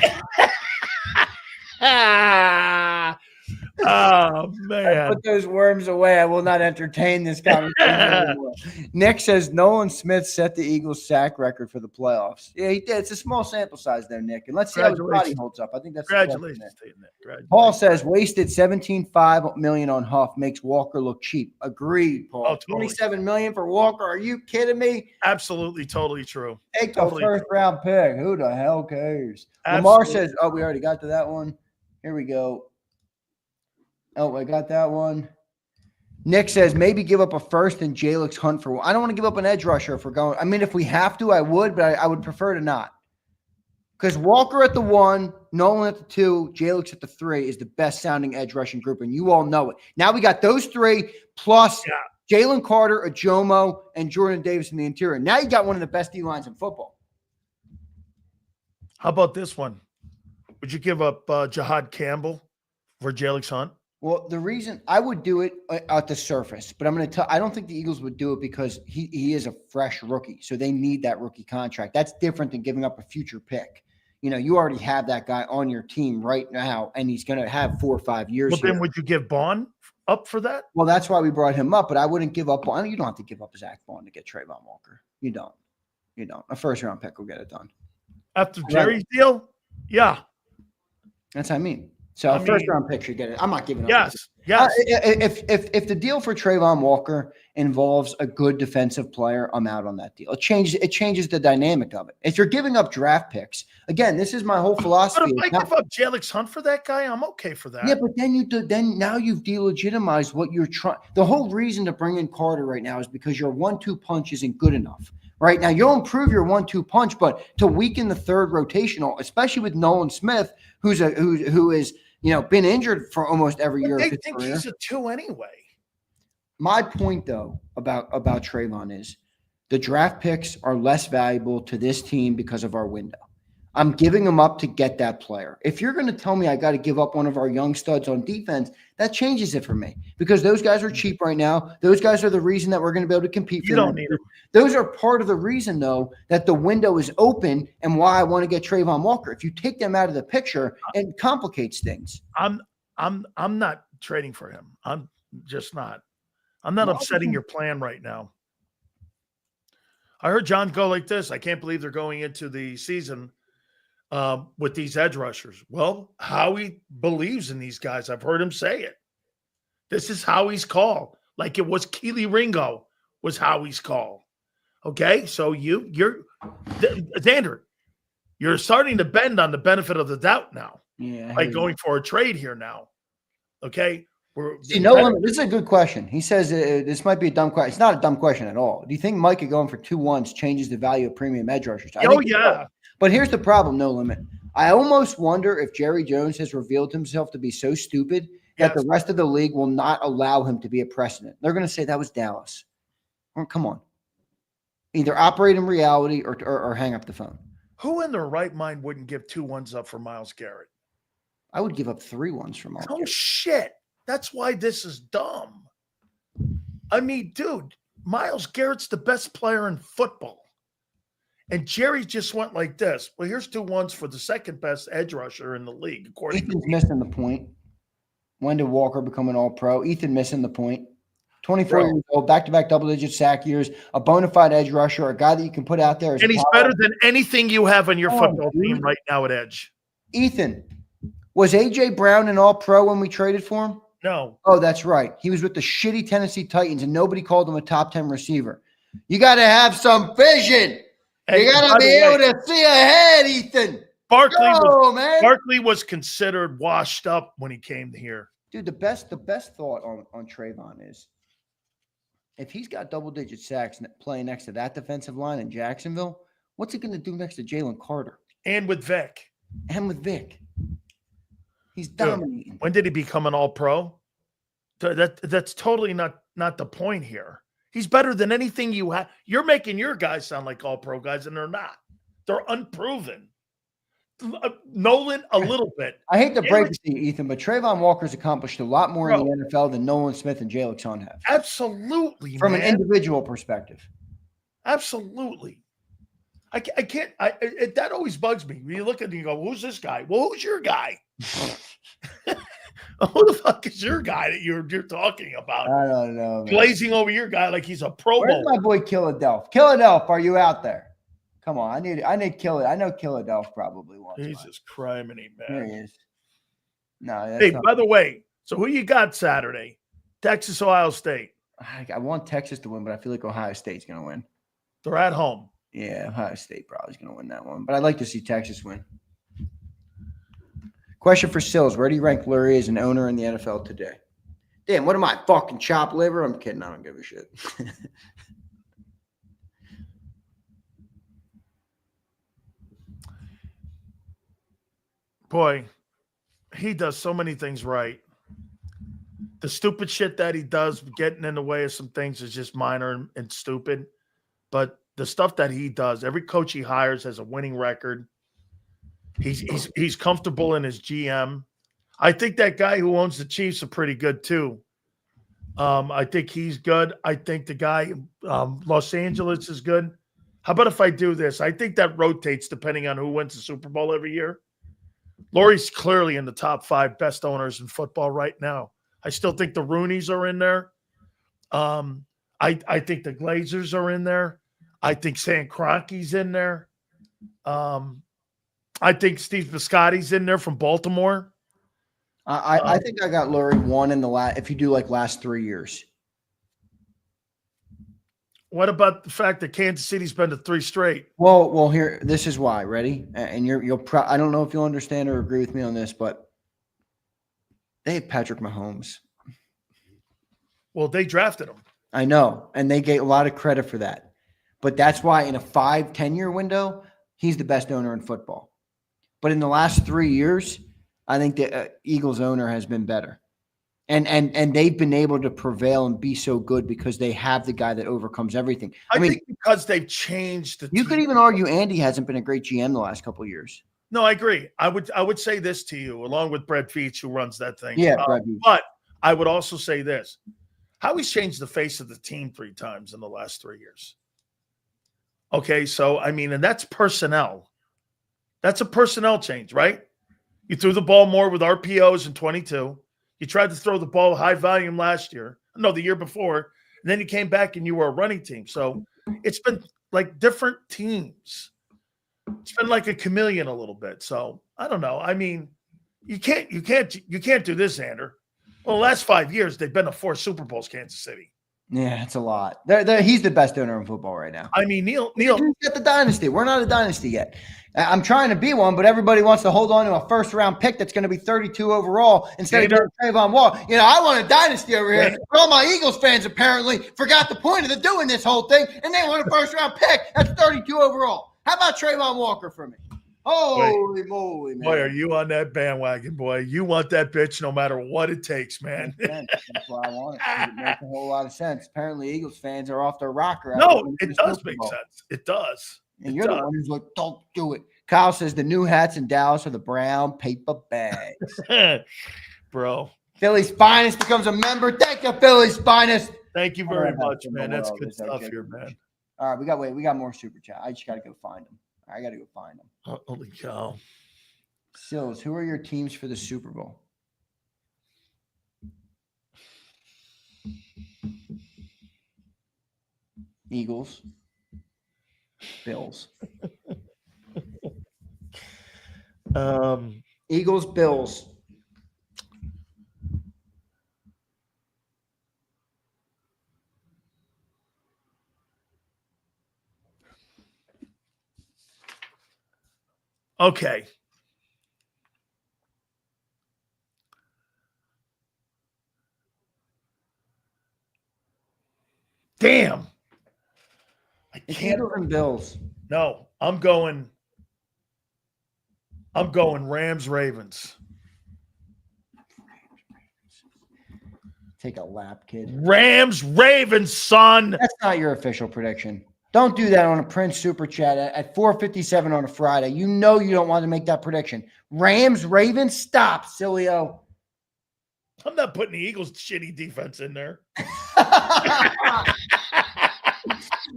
[SPEAKER 1] Oh, man.
[SPEAKER 2] I put those worms away. I will not entertain this conversation anymore. Nick says Nolan Smith set the Eagles sack record for the playoffs. Yeah, he did. It's a small sample size there, Nick. And let's see how his body holds up. I think that's
[SPEAKER 1] congratulations to you, Nick.
[SPEAKER 2] Paul says wasted $17.5 million on Huff makes Walker look cheap. Agreed, Paul.
[SPEAKER 1] Oh, totally.
[SPEAKER 2] $27 million for Walker. Are you kidding me?
[SPEAKER 1] Absolutely, totally true.
[SPEAKER 2] Take the first round pick. Who the hell cares?
[SPEAKER 1] Absolutely.
[SPEAKER 2] Lamar says, "Oh, we already got to that one. Here we go. Oh, I got that one." Nick says, maybe give up a first and Jalix hunt for one. I don't want to give up an edge rusher if we're going. I mean, if we have to, I would, but I would prefer to not. Because Walker at the 1, Nolan at the 2, Jalix at the 3 is the best sounding edge rushing group, and you all know it. Now we got those 3 plus Jalen Carter, Ajomo, and Jordan Davis in the interior. Now you got one of the best D-lines in football.
[SPEAKER 1] How about this one? Would you give up Jahad Campbell for Jalix Hunt?
[SPEAKER 2] Well, the reason I would do it at the surface, but I'm going to tell, I don't think the Eagles would do it because he is a fresh rookie. So they need that rookie contract. That's different than giving up a future pick. You know, you already have that guy on your team right now, and he's going to have 4 or 5 years.
[SPEAKER 1] Well, then would you give Bond up for that?
[SPEAKER 2] Well, that's why we brought him up, but I wouldn't give up on. You don't have to give up Zach Bond to get Trayvon Walker. You don't. A first round pick will get it done.
[SPEAKER 1] After Jerry's deal? Yeah.
[SPEAKER 2] That's what I mean. So a first round pick should get it. I'm not giving up.
[SPEAKER 1] Yes.
[SPEAKER 2] If the deal for Trayvon Walker involves a good defensive player, I'm out on that deal. It changes the dynamic of it. If you're giving up draft picks, again, this is my whole philosophy.
[SPEAKER 1] But if I give up Jalix Hunt for that guy, I'm okay for that.
[SPEAKER 2] Yeah, but then now you've delegitimized what you're trying. The whole reason to bring in Carter right now is because your 1-2 punch isn't good enough. Right now, you'll improve your 1-2 punch, but to weaken the third rotational, especially with Nolan Smith, who is been injured for almost every year.
[SPEAKER 1] They think he's a 2 anyway.
[SPEAKER 2] My point, though, about Trayvon is the draft picks are less valuable to this team because of our window. I'm giving them up to get that player. If you're going to tell me I got to give up one of our young studs on defense, that changes it for me because those guys are cheap right now. Those guys are the reason that we're going to be able to compete for
[SPEAKER 1] them. You don't need them.
[SPEAKER 2] Those are part of the reason, though, that the window is open and why I want to get Trayvon Walker. If you take them out of the picture, it complicates things.
[SPEAKER 1] I'm not trading for him. I'm just not. I'm not upsetting your plan right now. I heard John go like this. I can't believe they're going into the season with these edge rushers. Well, Howie believes in these guys. I've heard him say it. This is Howie's call. Like it was Keely Ringo was Howie's call. Okay, so you're Zander, you're starting to bend on the benefit of the doubt now.
[SPEAKER 2] Yeah,
[SPEAKER 1] like going for a trade here now. Okay,
[SPEAKER 2] this is a good question. He says this might be a dumb question. It's not a dumb question at all. Do you think Micah going for 2 1s changes the value of premium edge rushers?
[SPEAKER 1] Yeah.
[SPEAKER 2] But here's the problem, No Limit. I almost wonder if Jerry Jones has revealed himself to be so stupid that the rest of the league will not allow him to be a precedent. They're going to say that was Dallas. Well, come on. Either operate in reality or hang up the phone.
[SPEAKER 1] Who in their right mind wouldn't give 2 1s up for Myles Garrett?
[SPEAKER 2] I would give up 3 1s for Myles Garrett.
[SPEAKER 1] Oh, shit. That's why this is dumb. I mean, dude, Myles Garrett's the best player in football. And Jerry just went like this. Well, here's 2 ones for the second best edge rusher in the league, according
[SPEAKER 2] Ethan's
[SPEAKER 1] to
[SPEAKER 2] missing the point. When did Walker become an all-pro? Ethan missing the point. 24 years old, back-to-back double-digit sack years, a bona fide edge rusher, a guy that you can put out there.
[SPEAKER 1] And he's better than anything you have on your football team right now at edge.
[SPEAKER 2] Ethan, was A.J. Brown an all-pro when we traded for him?
[SPEAKER 1] No.
[SPEAKER 2] Oh, that's right. He was with the shitty Tennessee Titans, and nobody called him a top 10 receiver. You got to have some vision.
[SPEAKER 1] Hey,
[SPEAKER 2] you got to be able to see ahead, Ethan.
[SPEAKER 1] Barkley was considered washed up when he came here.
[SPEAKER 2] Dude, the best thought on Trayvon is if he's got double-digit sacks playing next to that defensive line in Jacksonville, what's he going to do next to Jalen Carter?
[SPEAKER 1] And with Vic.
[SPEAKER 2] He's dominating.
[SPEAKER 1] When did he become an all-pro? That's totally not the point here. He's better than anything you have. You're making your guys sound like all-pro guys, and they're not. They're unproven. Nolan, a little bit.
[SPEAKER 2] I hate to break it to you, Ethan, but Trayvon Walker's accomplished a lot more in the NFL than Nolan Smith and Jay Luxon have.
[SPEAKER 1] Absolutely,
[SPEAKER 2] From an individual perspective.
[SPEAKER 1] Absolutely. I can't. That always bugs me. When you look at it and you go, who's this guy? Well, who's your guy? Who the fuck is your guy that you're talking about?
[SPEAKER 2] I don't know, man.
[SPEAKER 1] Glazing over your guy like he's a Pro Bowl.
[SPEAKER 2] Where's my boy Killadelph? Killadelph, are you out there? Come on, I need I know Killadelph probably wants.
[SPEAKER 1] Jesus criminy, man.
[SPEAKER 2] There he is. No,
[SPEAKER 1] hey, by the way, so who you got Saturday? Texas, Ohio State.
[SPEAKER 2] I want Texas to win, but I feel like Ohio State's going to win.
[SPEAKER 1] They're at home.
[SPEAKER 2] Yeah, Ohio State probably is going to win that one, but I'd like to see Texas win. Question for Sills: where do you rank Lurie as an owner in the NFL today? Damn, what am I, fucking chopped liver? I'm kidding. I don't give a shit.
[SPEAKER 1] Boy, he does so many things right. The stupid shit that he does, getting in the way of some things, is just minor and stupid. But the stuff that he does, every coach he hires has a winning record. He's comfortable in his GM. I think that guy who owns the Chiefs are pretty good too. I think he's good. I think the guy Los Angeles is good. How about if I do this? I think that rotates depending on who wins the Super Bowl every year. Lurie's clearly in the top 5 best owners in football right now. I still think the Rooneys are in there. I think the Glazers are in there. I think Stan Kroenke's in there. I think Steve Biscotti's in there from Baltimore.
[SPEAKER 2] I think I got Lurie 1 in the last. If you do like last 3 years.
[SPEAKER 1] What about the fact that Kansas City's been to 3 straight?
[SPEAKER 2] Well, here, this is why. Ready? And I don't know if you'll understand or agree with me on this, but they have Patrick Mahomes.
[SPEAKER 1] Well, they drafted him.
[SPEAKER 2] I know, and they get a lot of credit for that. But that's why in a 5-10 year window, he's the best owner in football. But in the last 3 years, I think the Eagles owner has been better. And they've been able to prevail and be so good because they have the guy that overcomes everything.
[SPEAKER 1] I mean, think because they've changed the
[SPEAKER 2] You
[SPEAKER 1] team.
[SPEAKER 2] could even argue Andy hasn't been a great GM the last couple of years.
[SPEAKER 1] No, I agree. I would say this to you, along with Brett Veach, who runs that thing.
[SPEAKER 2] Yeah, Brett Veach.
[SPEAKER 1] But I would also say this. How he's changed the face of the team 3 times in the last 3 years. Okay, so, I mean, and that's personnel. That's a personnel change, right? You threw the ball more with RPOs in 22. You tried to throw the ball high volume last year. No, the year before. And then you came back and you were a running team. So it's been like different teams. It's been like a chameleon a little bit. So I don't know. I mean, you can't do this, Zander. Well, the last 5 years, they've been to 4 Super Bowls, Kansas City.
[SPEAKER 2] Yeah, it's a lot. He's the best owner in football right now.
[SPEAKER 1] I mean, Neil.
[SPEAKER 2] He's got the dynasty. We're not a dynasty yet. I'm trying to be one, but everybody wants to hold on to a first-round pick that's going to be 32 overall instead of doing Trayvon Walker. I want a dynasty over here. But all my Eagles fans apparently forgot the point of doing this whole thing, and they want a first-round pick that's 32 overall. How about Trayvon Walker for me? Holy moly, man.
[SPEAKER 1] Boy, are you on that bandwagon, boy. You want that bitch no matter what it takes, man.
[SPEAKER 2] That's why I want it. It makes a whole lot of sense. Apparently, Eagles fans are off their rocker.
[SPEAKER 1] No, it does make sense. It does.
[SPEAKER 2] And you're the one who's like, don't do it. Kyle says the new hats in Dallas are the brown paper bags.
[SPEAKER 1] Bro.
[SPEAKER 2] Philly's Finest becomes a member. Thank you, Philly's Finest.
[SPEAKER 1] Thank you very much, man. That's good stuff here, man.
[SPEAKER 2] All right, we got more super chat. I just got to go find them. I got to go find them.
[SPEAKER 1] Holy cow.
[SPEAKER 2] Sills, who are your teams for the Super Bowl? Eagles, Bills. Eagles, Bills.
[SPEAKER 1] Okay. Damn. I can't.
[SPEAKER 2] Eagles and Bills.
[SPEAKER 1] No, I'm going Rams, Ravens.
[SPEAKER 2] Take a lap, kid.
[SPEAKER 1] Rams, Ravens, son.
[SPEAKER 2] That's not your official prediction. Don't do that on a Prince Super Chat at 4:57 on a Friday. You know you don't want to make that prediction. Rams, Ravens, stop, Sileo.
[SPEAKER 1] I'm not putting the Eagles' shitty defense in there.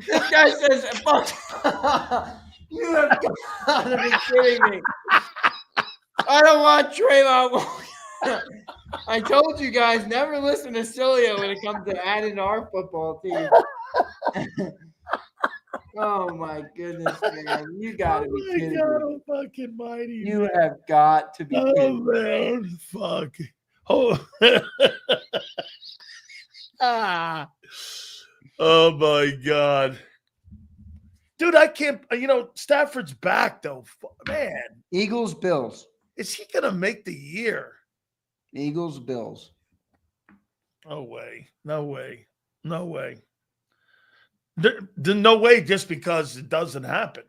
[SPEAKER 2] This guy says, you have got to be kidding me. I don't want Trayvon. I told you guys, never listen to Sileo when it comes to adding to our football team. Oh, my goodness, man. You got to be kidding me.
[SPEAKER 1] Oh, fucking mighty.
[SPEAKER 2] You have got to be kidding me.
[SPEAKER 1] Man. Fuck. Oh. Oh, my God. Dude, I can't, Stafford's back, though. Man.
[SPEAKER 2] Eagles, Bills.
[SPEAKER 1] Is he going to make the year?
[SPEAKER 2] Eagles, Bills.
[SPEAKER 1] No way. No way. No way. No way just because it doesn't happen.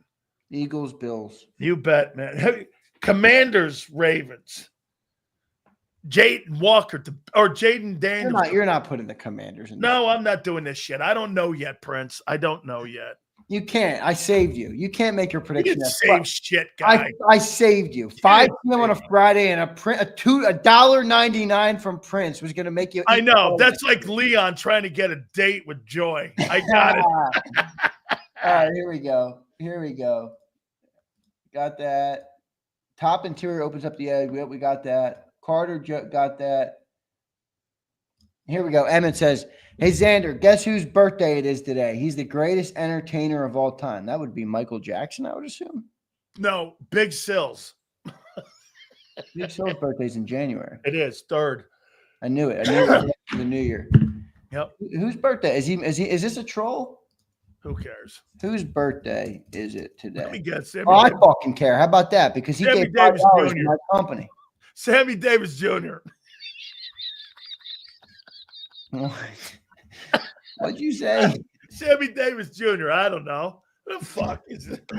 [SPEAKER 2] Eagles, Bills.
[SPEAKER 1] You bet, man. Commanders, Ravens. Jaden Walker or Jaden Daniels.
[SPEAKER 2] You're not putting the Commanders in.
[SPEAKER 1] No, I'm not doing this shit. I don't know yet, Prince. I don't know yet.
[SPEAKER 2] You can't. I saved you. You can't make your prediction.
[SPEAKER 1] You save shit, guy.
[SPEAKER 2] I saved you. 5 p.m. on a Friday and $1.99 from Prince was going to make you.
[SPEAKER 1] I know. That's like Leon trying to get a date with Joy. I got it.
[SPEAKER 2] All right, here we go. Got that. Top interior opens up the edge. We got that. Carter got that. Here we go. Emmett says, hey, Zander, guess whose birthday it is today? He's the greatest entertainer of all time. That would be Michael Jackson, I would assume.
[SPEAKER 1] No, Big Sills.
[SPEAKER 2] Big Sills' birthday's in January.
[SPEAKER 1] It is, 3rd.
[SPEAKER 2] I knew it. For the new year.
[SPEAKER 1] Yep.
[SPEAKER 2] Whose birthday? Is this a troll?
[SPEAKER 1] Who cares?
[SPEAKER 2] Whose birthday is it today?
[SPEAKER 1] Let me guess.
[SPEAKER 2] I fucking care. How about that? Because he
[SPEAKER 1] Sammy
[SPEAKER 2] gave
[SPEAKER 1] Davis
[SPEAKER 2] $5
[SPEAKER 1] Jr.
[SPEAKER 2] to my company.
[SPEAKER 1] Sammy Davis Jr.
[SPEAKER 2] What'd you say?
[SPEAKER 1] Sammy Davis Jr. I don't know. What the fuck is it?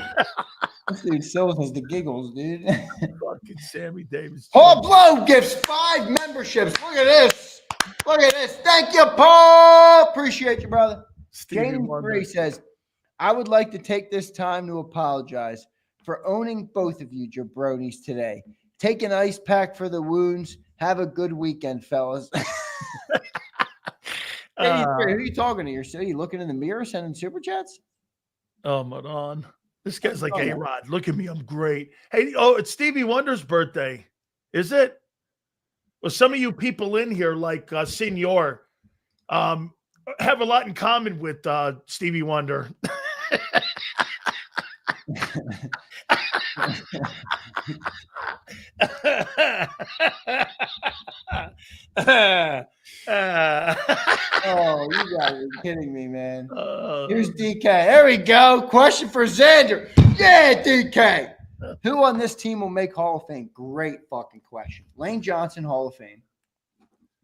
[SPEAKER 2] This dude Sills has the giggles, dude.
[SPEAKER 1] Fucking Sammy Davis Jr.
[SPEAKER 2] Paul Blow gives 5 memberships. Look at this. Thank you, Paul. Appreciate you, brother. James Free says, I would like to take this time to apologize for owning both of you jabronis today. Take an ice pack for the wounds. Have a good weekend, fellas. Who are you talking to? Are you looking in the mirror sending super chats?
[SPEAKER 1] Oh, Madon. This guy's like, hey, Rod, look at me. I'm great. Hey, it's Stevie Wonder's birthday. Is it? Well, some of you people in here, like Senor, have a lot in common with Stevie Wonder.
[SPEAKER 2] Oh, you guys are kidding me, man. Here's DK. There we go. Question for Zander. Yeah, DK. Who on this team will make Hall of Fame? Great fucking question. Lane Johnson, Hall of Fame.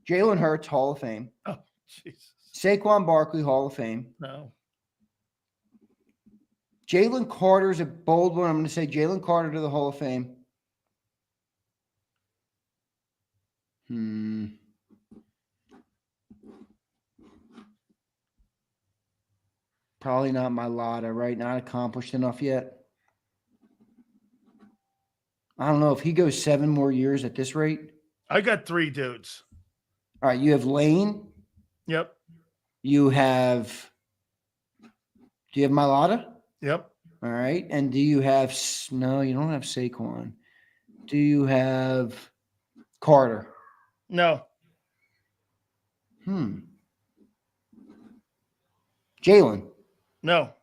[SPEAKER 2] Jalen Hurts, Hall of Fame.
[SPEAKER 1] Oh, Jesus.
[SPEAKER 2] Saquon Barkley, Hall of Fame.
[SPEAKER 1] No.
[SPEAKER 2] Jalen Carter's a bold one. I'm going to say Jalen Carter to the Hall of Fame. Probably not Mailata, right? Not accomplished enough yet. I don't know if he goes 7 more years at this rate.
[SPEAKER 1] I got 3 dudes.
[SPEAKER 2] All right, you have Lane.
[SPEAKER 1] Yep.
[SPEAKER 2] You have Do you have Mailata?
[SPEAKER 1] Yep.
[SPEAKER 2] All right. And do you have – no, you don't have Saquon. Do you have Carter?
[SPEAKER 1] No.
[SPEAKER 2] Jalen?
[SPEAKER 1] No.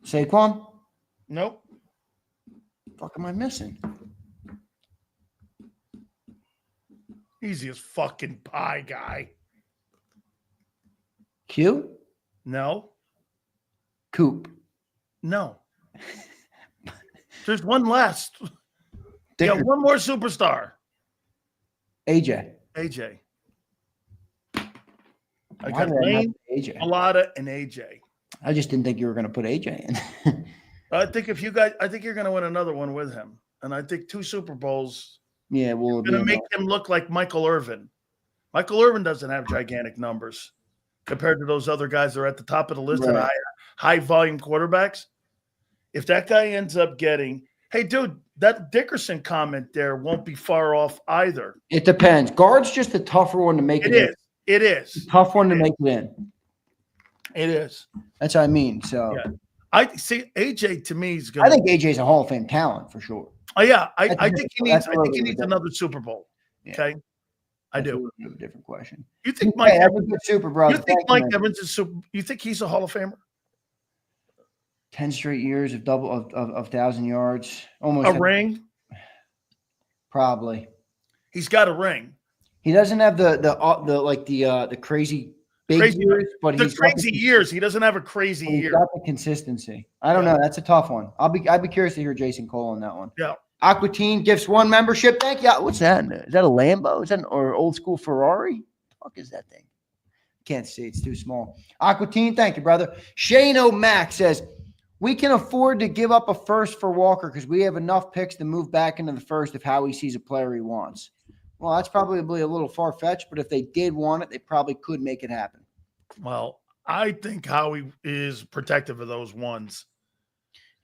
[SPEAKER 2] Saquon?
[SPEAKER 1] Nope.
[SPEAKER 2] Fuck am I missing?
[SPEAKER 1] Easy as fucking pie, guy.
[SPEAKER 2] Q?
[SPEAKER 1] No.
[SPEAKER 2] Coop?
[SPEAKER 1] No. There's one last.
[SPEAKER 2] Dicker.
[SPEAKER 1] Yeah, one more superstar.
[SPEAKER 2] AJ.
[SPEAKER 1] AJ. I
[SPEAKER 2] Why
[SPEAKER 1] got
[SPEAKER 2] did I not
[SPEAKER 1] Lane,
[SPEAKER 2] put AJ?
[SPEAKER 1] Malata, and AJ.
[SPEAKER 2] I just didn't think you were going to put AJ in.
[SPEAKER 1] I think you're going to win another one with him. And I think 2 Super Bowls
[SPEAKER 2] Yeah, well,
[SPEAKER 1] going to make him look like Michael Irvin. Michael Irvin doesn't have gigantic numbers compared to those other guys that are at the top of the list
[SPEAKER 2] right.
[SPEAKER 1] and high volume quarterbacks. If that guy ends up getting, hey, dude, that Dickerson comment there won't be far off either.
[SPEAKER 2] It depends. Guard's just a tougher one to make it in.
[SPEAKER 1] It is.
[SPEAKER 2] Tough one to make it in.
[SPEAKER 1] It is.
[SPEAKER 2] That's what I mean. So
[SPEAKER 1] yeah. I see AJ to me is going.
[SPEAKER 2] I think AJ's a Hall of Fame talent for sure.
[SPEAKER 1] Oh yeah, I think he needs. I think he needs another Super Bowl.
[SPEAKER 2] Yeah.
[SPEAKER 1] Okay, I do.
[SPEAKER 2] A different question.
[SPEAKER 1] You think Mike Evans
[SPEAKER 2] is super, brother?
[SPEAKER 1] You think Mike Evans is super? You think he's a Hall of Famer?
[SPEAKER 2] 10 straight years of 1,000 yards, almost
[SPEAKER 1] a ring.
[SPEAKER 2] Probably.
[SPEAKER 1] He's got a ring.
[SPEAKER 2] He doesn't have the crazy big years, but
[SPEAKER 1] he's crazy years. He doesn't have a crazy year.
[SPEAKER 2] He's got the consistency. I don't know. That's a tough one. I'd be curious to hear Jason Cole on that one.
[SPEAKER 1] Yeah.
[SPEAKER 2] Aquatine gifts 1 membership. Thank you. What's that? Is that a Lambo? Is that or old school Ferrari? What the fuck is that thing? Can't see. It's too small. Aquatine, thank you, brother. Shane O'Mac says, we can afford to give up a first for Walker because we have enough picks to move back into the first if Howie sees a player he wants. Well, that's probably a little far-fetched, but if they did want it, they probably could make it happen.
[SPEAKER 1] Well, I think Howie is protective of those ones.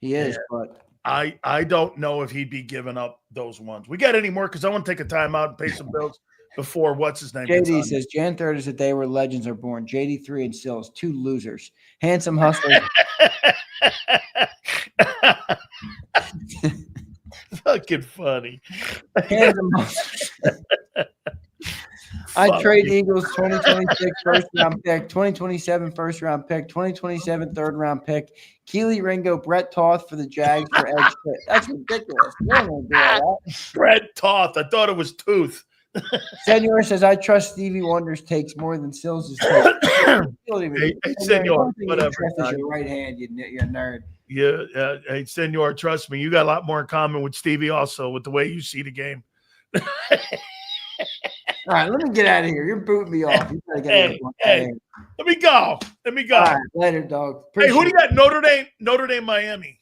[SPEAKER 2] He is, but
[SPEAKER 1] I don't know if he'd be giving up those ones. We got any more? Because I want to take a timeout and pay some bills before what's his name?
[SPEAKER 2] JD says Jan 3rd is the day where legends are born. JD3 and Sills, 2 losers. Handsome hustler.
[SPEAKER 1] Fucking funny.
[SPEAKER 2] Handsome hustler. I trade Eagles 2026 first round pick, 2027 first round pick, 2027 third round pick, Keely Ringo, Brett Toth for the Jags for edge pick. That's ridiculous.
[SPEAKER 1] Brett Toth. I thought it was Tooth.
[SPEAKER 2] Senor says, I trust Stevie Wonder's takes more than Sills' takes.
[SPEAKER 1] Hey, Senor, whatever.
[SPEAKER 2] Your right hand, you nerd.
[SPEAKER 1] Yeah, hey, Senor, trust me, you got a lot more in common with Stevie also with the way you see the game.
[SPEAKER 2] All right, let me get out of here. You're booting me off. You gotta get
[SPEAKER 1] hey, let me go. Let me go.
[SPEAKER 2] All right, later, dog.
[SPEAKER 1] Appreciate hey, who do you got? Notre Dame, Miami.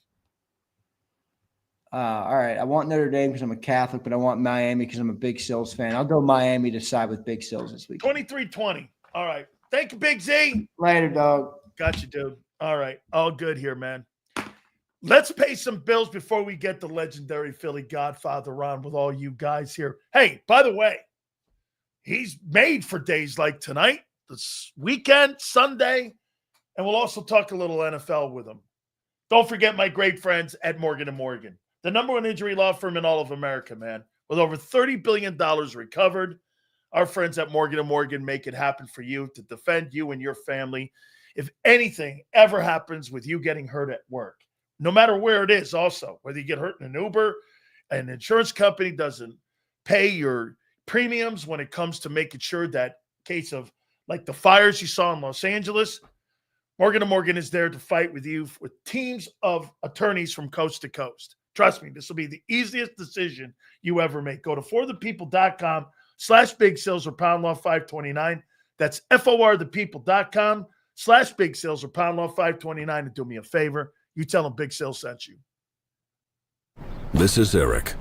[SPEAKER 2] All right, I want Notre Dame because I'm a Catholic, but I want Miami because I'm a big Sills fan. I'll go Miami to side with Big Sills this week.
[SPEAKER 1] 23-20. All right. Thank you, Big Z.
[SPEAKER 2] Later, dog.
[SPEAKER 1] Got you, dude. All right. All good here, man. Let's pay some bills before we get the legendary Philly Godfather on with all you guys here. Hey, by the way, he's made for days like tonight, this weekend, Sunday, and we'll also talk a little NFL with him. Don't forget my great friends at Morgan & Morgan, the #1 injury law firm in all of America, man. With over $30 billion recovered, our friends at Morgan & Morgan make it happen for you to defend you and your family if anything ever happens with you getting hurt at work. No matter where it is also, whether you get hurt in an Uber, an insurance company doesn't pay your premiums when it comes to making sure that case of like the fires you saw in Los Angeles, Morgan & Morgan is there to fight with you with teams of attorneys from coast to coast. Trust me, this will be the easiest decision you ever make. Go to forthepeople.com/big sales or pound law 529. That's forthepeople.com/big sales or pound law 529. And do me a favor. You tell them Big Sale sent you.
[SPEAKER 3] This is Eric,